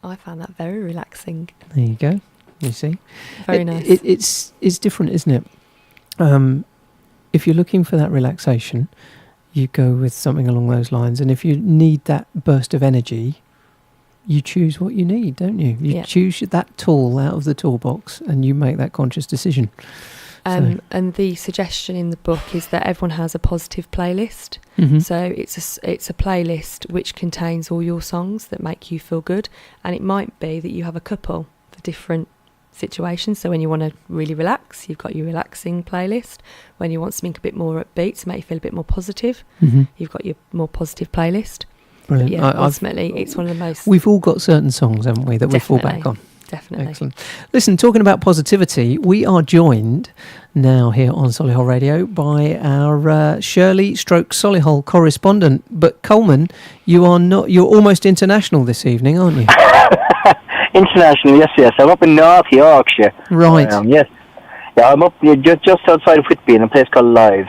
I found that very relaxing. There you go. You see? Very nice. It's different, isn't it? If you're looking for that relaxation, you go with something along those lines. And if you need that burst of energy, you choose what you need, don't you? You choose that tool out of the toolbox and you make that conscious decision. And the suggestion in the book is that everyone has a positive playlist. Mhm. So it's a playlist which contains all your songs that make you feel good. And it might be that you have a couple for different situations. So when you want to really relax, you've got your relaxing playlist. When you want something a bit more upbeat to make you feel a bit more positive, you've got your more positive playlist. Brilliant. But yeah, ultimately, it's one of the most... We've all got certain songs, haven't we, that we fall back on. Definitely. Excellent. Listen, talking about positivity, we are joined now here on Solihull Radio by our Shirley / Solihull correspondent. But Coleman, you're almost international this evening, aren't you? International, yes. I'm up in North Yorkshire. Right. Yes. Yeah, I'm up just outside of Whitby in a place called Live.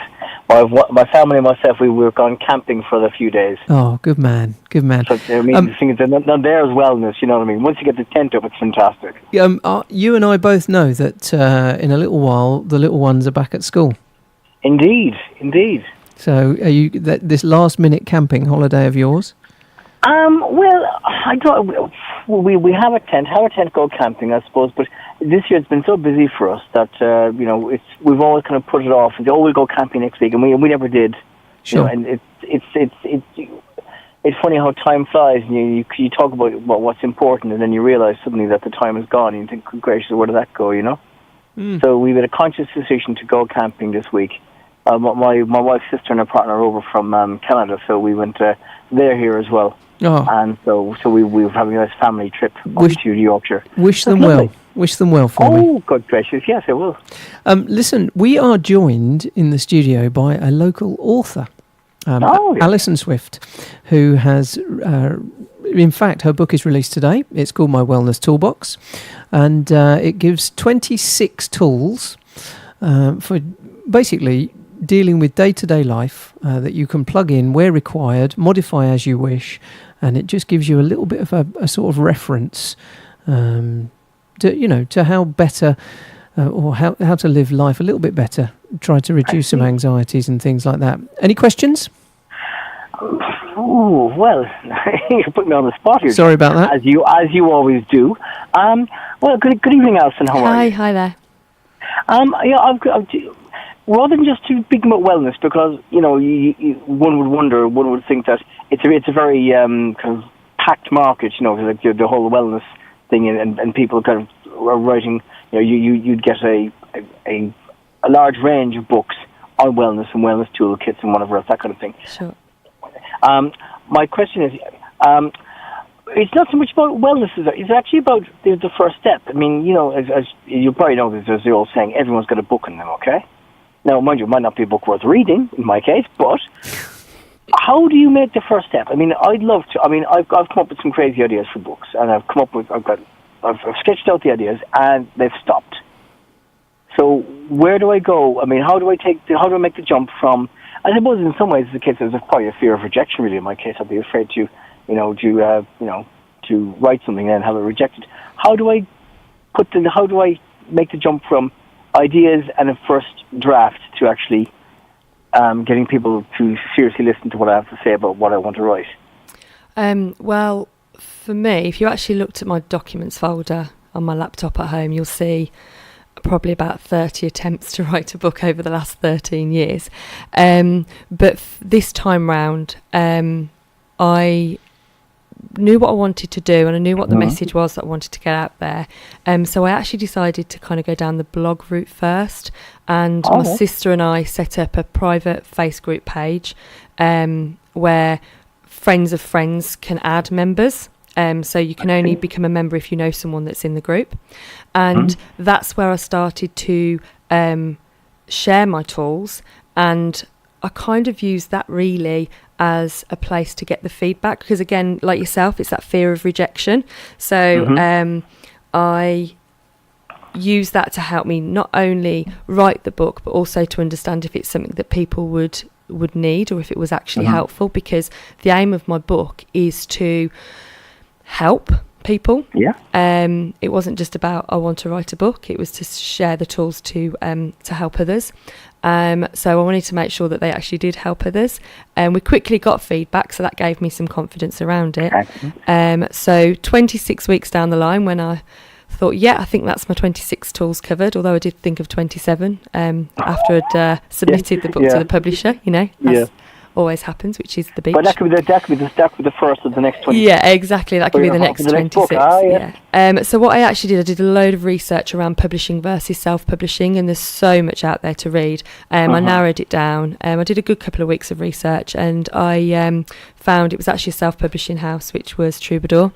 My family and myself, we were gone camping for a few days. Oh, good man. So, I mean, the thing is, not there is wellness, you know what I mean? Once you get the tent up, it's fantastic. You and I both know that in a little while, the little ones are back at school. Indeed. So are you this last-minute camping holiday of yours? Well, I don't. We have a tent. Have a tent go camping, I suppose. But this year it's been so busy for us that we've always kind of put it off and said, we'll go camping next week, and we never did. Sure. And it's funny how time flies, and you talk about what's important, and then you realise suddenly that the time is gone, and you think, good gracious, where did that go? You know. So we made a conscious decision to go camping this week. My wife's sister and her partner are over from Canada, so we went. They're here as well. Oh. And so we were having a nice family trip up to Yorkshire. Wish them well. Wish them well for me. Oh, good gracious, yes, I will. Listen, we are joined in the studio by a local author, Alison Swift, who has, in fact, her book is released today. It's called My Wellness Toolbox, and it gives 26 tools for basically dealing with day-to-day life that you can plug in where required, modify as you wish, and it just gives you a little bit of a sort of reference to how better or how to live life a little bit better. Try to reduce some anxieties and things like that. Any questions? Oh, well, you put me on the spot here. Sorry about that. As you always do. Well, good evening, Alison. How are you? Hi there. I've rather than just speaking about wellness, because one would think that it's a very kind of packed market, like the whole wellness thing, and people kind of are writing. You'd get a large range of books on wellness and wellness toolkits and whatever else, that kind of thing. Sure. My question is, it's not so much about wellness, it's actually about the first step. I mean, as you probably know, there's the old saying, everyone's got a book in them, okay? Now, mind you, it might not be a book worth reading, in my case, but how do you make the first step? I mean, I'd love to. I mean, I've come up with some crazy ideas for books, and I've sketched out the ideas, and they've stopped. So where do I go? I mean, how do I make the jump from? I suppose in some ways, it's the case there's probably a fear of rejection. Really, in my case, I'd be afraid to write something and have it rejected. How do I make the jump from ideas and a first draft to actually getting people to seriously listen to what I have to say about what I want to write? Well, for me, if you actually looked at my documents folder on my laptop at home, you'll see probably about 30 attempts to write a book over the last 13 years. But this time round, I knew what I wanted to do, and I knew what the message was that I wanted to get out there. So I actually decided to kind of go down the blog route first, and my sister and I set up a private Facebook group page where friends of friends can add members. So you can only become a member if you know someone that's in the group. And that's where I started to share my tools, and I kind of used that really as a place to get the feedback, because again, like yourself, it's that fear of rejection. So I use that to help me not only write the book, but also to understand if it's something that people would would need, or if it was actually helpful, because the aim of my book is to help people. It wasn't just about I want to write a book, it was to share the tools to help others. So I wanted to make sure that they actually did help others, and we quickly got feedback, so that gave me some confidence around it. So 26 weeks down the line, when I thought, I think that's my 26 tools covered, although I did think of 27 after I'd submitted the book to the publisher, as always happens, which is the beach. But that could be the first of the next 26. Yeah, exactly. That could be the next 26. So what I actually did, I did a load of research around publishing versus self-publishing, and there's so much out there to read. I narrowed it down. I did a good couple of weeks of research, and I found it was actually a self-publishing house, which was Troubadour.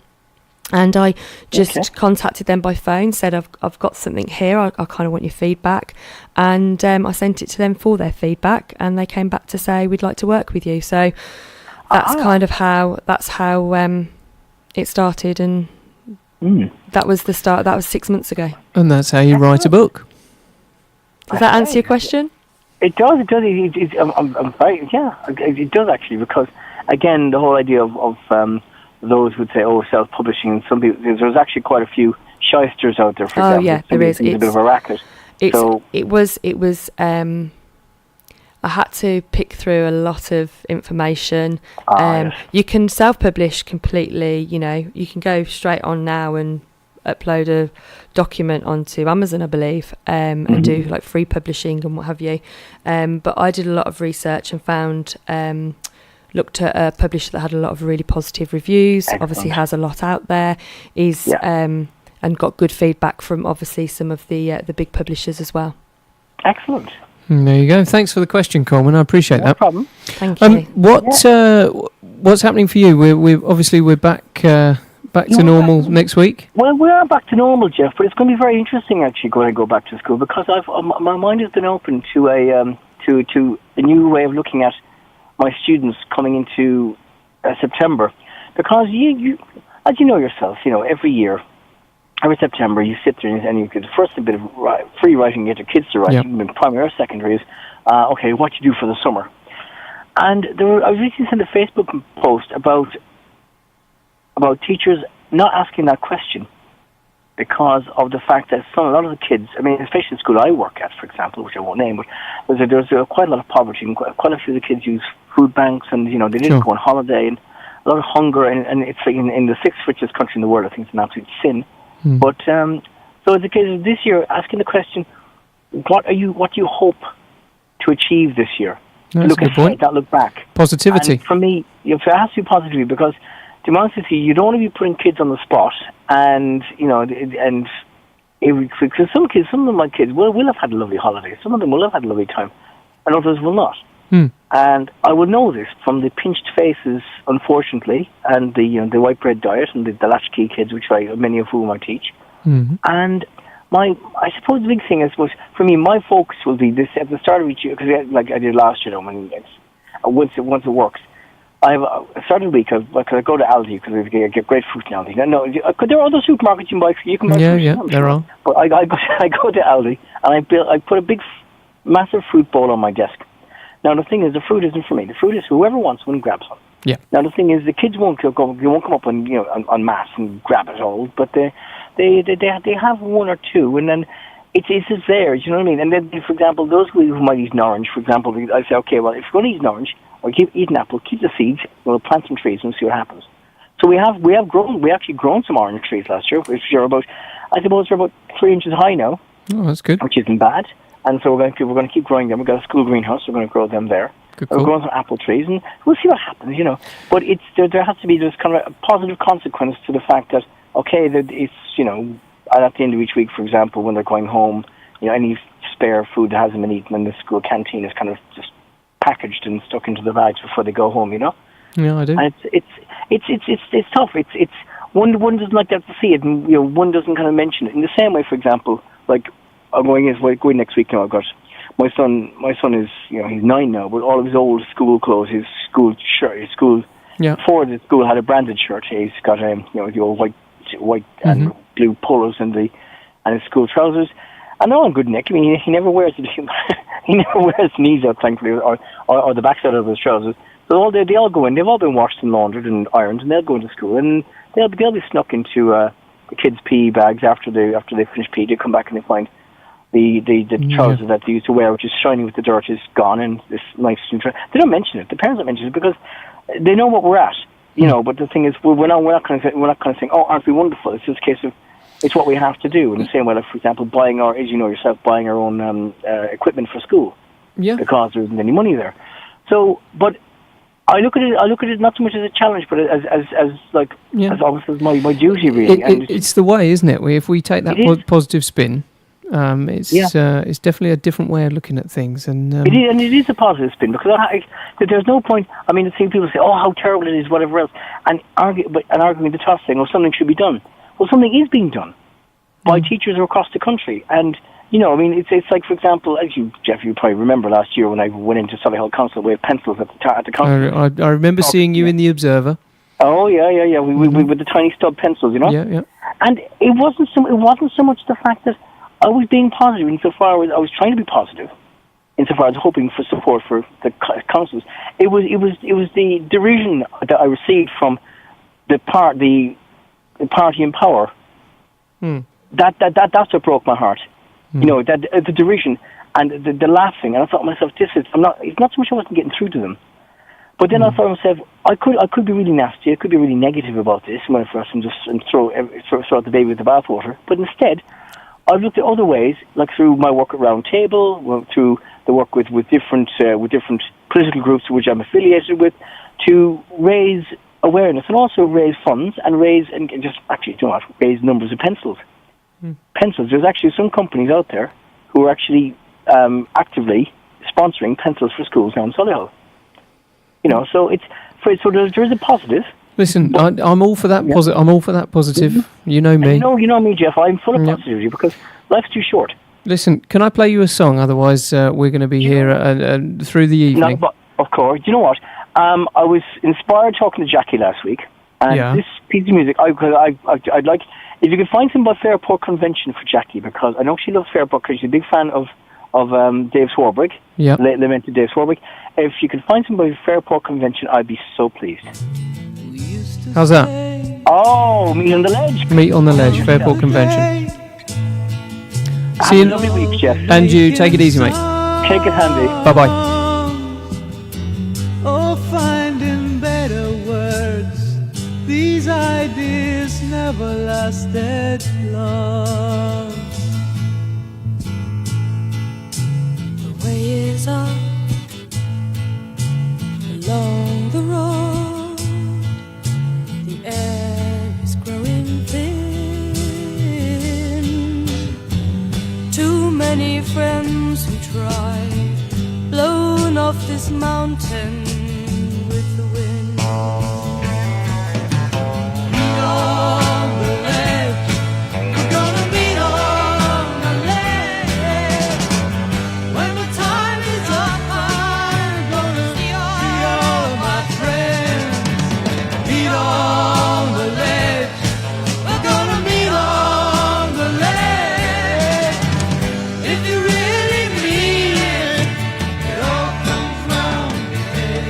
And I just contacted them by phone, said, I've got something here, I kind of want your feedback. And I sent it to them for their feedback, and they came back to say, we'd like to work with you. So that's kind of how it started, and that was the start. That was 6 months ago. And that's how you write a book. Does that answer your question? It does. It does. It does actually, because again, the whole idea of those would say, self-publishing. Some people, there's actually quite a few shysters out there. For example, there is. It's a bit of a racket. It was. I had to pick through a lot of information. You can self-publish completely. You can go straight on now and upload a document onto Amazon, I believe, and do like free publishing and what have you. But I did a lot of research and found. Looked at a publisher that had a lot of really positive reviews. Excellent. Obviously has a lot out there. And got good feedback from obviously some of the big publishers as well. Excellent. There you go. Thanks for the question, Coleman. I appreciate that. No problem. Thank you. What's happening for you? We're back to normal next week. Well, we are back to normal, Geoff, but it's going to be very interesting actually when I go back to school, because my mind has been open to a new way of looking at my students coming into September, because you as you know yourself, every September you sit there and you get the first bit of free writing you get your kids to write, even primary or secondary, is what you do for the summer. And I was recently sent a Facebook post about teachers not asking that question because of the fact that a lot of the kids, especially the school I work at, for example, which I won't name, but there's quite a lot of poverty, and quite a few of the kids use food banks, and they didn't go on holiday, and a lot of hunger, and it's like in the sixth richest country in the world. I think it's an absolute sin. But so the kids this year asking the question, what do you hope to achieve this year? That's Look a good point. Not look back. Positivity. And for me, it has to be positivity, because to be honest with you, you don't want to be putting kids on the spot, and because some of my kids will have had a lovely holiday, some of them will have had a lovely time, and others will not. And I will know this from the pinched faces, unfortunately, and the white bread diet, and the latchkey kids, many of whom I teach. And I suppose the big thing is, for me, my focus will be this at the start of each year, because like I did last year, once it works. I started the week because I go to Aldi because I get great fruit in Aldi. No, there are other supermarkets you can buy. Yeah, there are. But I go to Aldi and I put a big, massive fruit bowl on my desk. Now the thing is, the fruit isn't for me. The fruit is whoever wants one grabs one. Yeah. Now the thing is, the kids won't come up on mass and grab it all, but they have one or two, and then it's just theirs. You know what I mean? And then, for example, those who might eat an orange, for example, I say, okay, well, if you're going to eat an orange or eat an apple, keep the seeds. We'll plant some trees and see what happens. So we actually grown some orange trees last year, which are about 3 inches high now. Oh, that's good. Which isn't bad. And so we're going to keep growing them. We've got a school greenhouse. We're going to grow them there. We're growing some apple trees, and we'll see what happens. But there has to be this kind of a positive consequence to the fact that that it's at the end of each week, for example, when they're going home, any spare food that hasn't been eaten in the school canteen is kind of just packaged and stuck into the bags before they go home. Yeah, I do. And it's tough. It's one doesn't like that to see it, and one doesn't kind of mention it in the same way. For example, like I'm going next week. I've got my son. My son is he's 9 now, but all of his old school clothes, his school shirt, his school. Yeah. Before the school had a branded shirt. He's got the old white and blue polos and his school trousers. And they're all in good nick. He never wears it. he never wears knees out, thankfully, or the backside of his trousers. So they all go in. They've all been washed and laundered and ironed, and they'll go into school, and they'll be snuck into the kids' PE bags after they finish PE. They come back and they find the trousers that they used to wear, which is shiny with the dirt, is gone, and this nice. They don't mention it. The parents don't mention it because they know what we're at, But the thing is, we're not kind of saying, "Oh, aren't we wonderful?" It's just a case of it's what we have to do. In the same way, like, for example, buying our own equipment for school, because there isn't any money there. So, but I look at it not so much as a challenge, but as almost as my duty, really. It's the way, isn't it? If we take that positive spin. It's definitely a different way of looking at things, and it is a positive spin because there's no point. I mean, seeing people say, "Oh, how terrible it is," whatever else, and arguing the toss, saying, "Oh, something should be done." Well, something is being done by teachers across the country, and I mean, it's like, for example, as Geoff, you probably remember last year when I went into Solihull Council with pencils at the council. I remember seeing you in the Observer. Oh yeah. We with the tiny stub pencils, Yeah. And it wasn't so much the fact that I was being positive insofar as I was trying to be positive, insofar as hoping for support for the councils. It was the derision that I received from the party in power. That's what broke my heart. That the derision and the laughing, and I thought to myself, it's not so much I wasn't getting through to them, but then I thought to myself, I could be really nasty, I could be really negative about this, and throw out the baby with the bathwater, but instead, I've looked at other ways, like through my work at Round Table, through the work with different political groups which I'm affiliated with, to raise awareness and also raise funds and raise numbers of pencils. Pencils. There's actually some companies out there who are actually actively sponsoring pencils for schools now in Solihull. So there is a positive. Listen, I'm all for that. I'm all for that positive. You know me. You know me, Geoff. I'm full of positivity because life's too short. Listen, can I play you a song? Otherwise, we're going to be here through the evening. No, but of course. Do you know what? I was inspired talking to Jackie last week, and this piece of music, I'd like if you could find some by Fairport Convention for Jackie, because I know she loves Fairport because she's a big fan of Dave Swarbrick. Yeah. Lamented Dave Swarbrick. If you could find some by Fairport Convention, I'd be so pleased. How's that? Oh, Meet on the Ledge. Meet on the Ledge, Fairport Convention. See you. Have a lovely week, Geoff. And you, take it easy, mate. Take it handy. Bye-bye. Oh, finding better words. These ideas never lasted long. The way is up along the road. The air is growing thin. Too many friends who tried, blown off this mountain with the wind. Meet on the ledge. We're gonna meet on the ledge. When the time is up, I'm gonna see all my friends. Meet on the ledge. We're gonna meet on the ledge. If you really mean it, it all comes round again.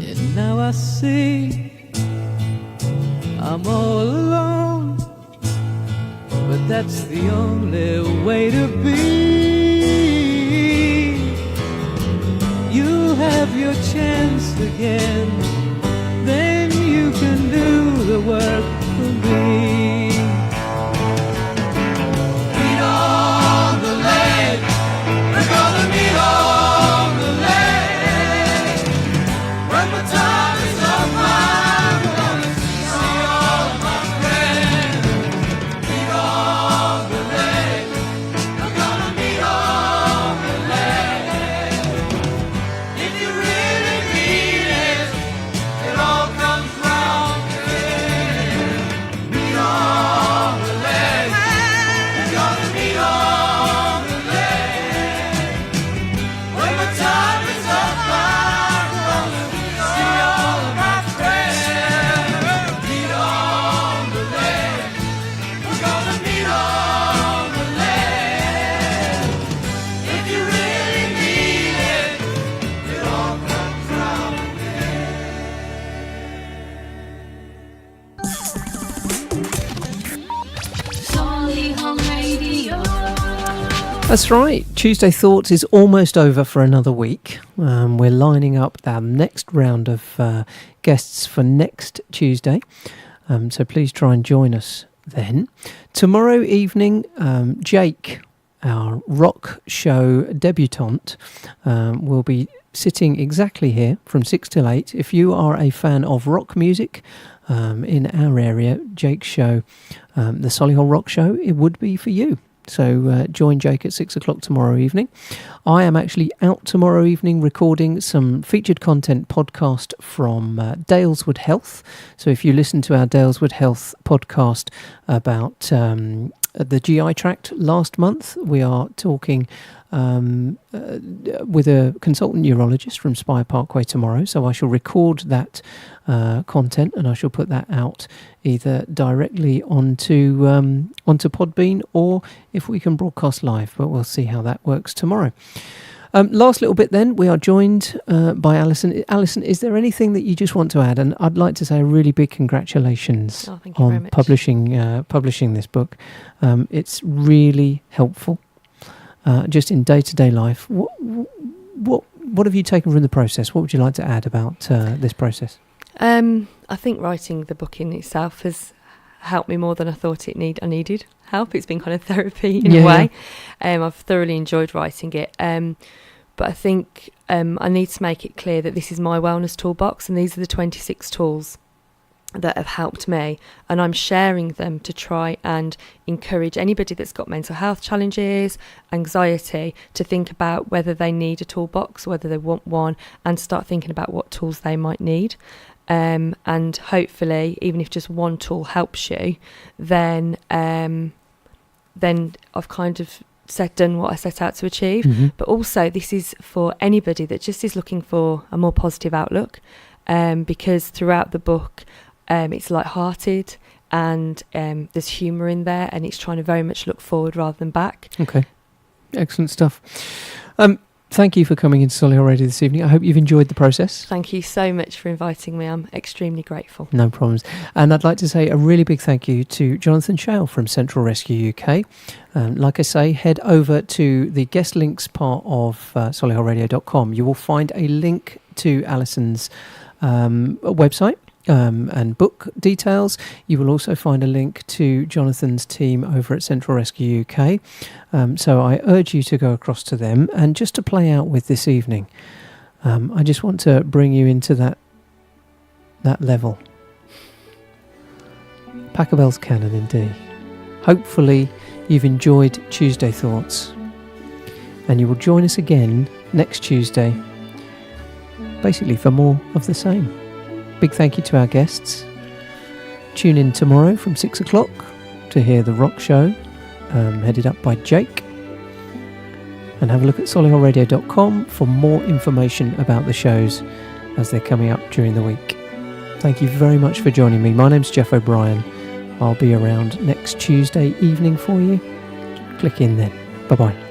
And now I see I'm all alone, but that's the only way to be. You have your chance again, then you can do the work for me. Meet on the ledge. We're gonna meet on the ledge. When the time is up, I'm gonna see all my friends. Meet on the ledge. We're gonna meet on the ledge. If you really mean it, it all comes round again. That's right. Tuesday Thoughts is almost over for another week. We're lining up our next round of guests for next Tuesday. So please try and join us then. Tomorrow evening, Jake, our rock show debutante, will be sitting exactly here from 6 till 8. If you are a fan of rock music in our area, Jake's show, the Solihull Rock Show, it would be for you. So join Jake at 6 o'clock tomorrow evening. I am actually out tomorrow evening recording some featured content podcast from Daleswood Health. So if you listen to our Daleswood Health podcast about the GI tract last month, we are talking with a consultant neurologist from Spire Parkway tomorrow. So I shall record that content and I shall put that out either directly onto Podbean, or if we can broadcast live, but we'll see how that works tomorrow. Last little bit then, we are joined by Alison. Alison, is there anything that you just want to add? And I'd like to say a really big congratulations on publishing this book. It's really helpful just in day-to-day life. What have you taken from the process? What would you like to add about this process? I think writing the book in itself has helped me more than I thought I needed help. It's been kind of therapy in a way. I've thoroughly enjoyed writing it. But I think I need to make it clear that this is my wellness toolbox, and these are the 26 tools that have helped me, and I'm sharing them to try and encourage anybody that's got mental health challenges, anxiety, to think about whether they need a toolbox, whether they want one, and start thinking about what tools they might need. And hopefully, even if just one tool helps you, then I've kind of done what I set out to achieve. Mm-hmm. But also, this is for anybody that just is looking for a more positive outlook, because throughout the book, it's light-hearted, and there's humour in there, and it's trying to very much look forward rather than back. Okay, excellent stuff. Thank you for coming into Solihull Radio this evening. I hope you've enjoyed the process. Thank you so much for inviting me. I'm extremely grateful. No problems. And I'd like to say a really big thank you to Jonathan Shale from Central Rescue UK. Like I say, head over to the guest links part of solihullradio.com. You will find a link to Alison's website and book details. You will also find a link to Jonathan's team over at Central Rescue UK. So I urge you to go across to them. And just to play out with this evening, I just want to bring you into that level. Pachelbel's Canon in D. Hopefully you've enjoyed Tuesday Thoughts, and you will join us again next Tuesday, basically for more of the same. Big thank you to our guests. Tune in tomorrow from 6 o'clock to hear The Rock Show, headed up by Jake. And have a look at solihullradio.com for more information about the shows as they're coming up during the week. Thank you very much for joining me. My name's Geoff O'Brien. I'll be around next Tuesday evening for you. Click in then. Bye-bye.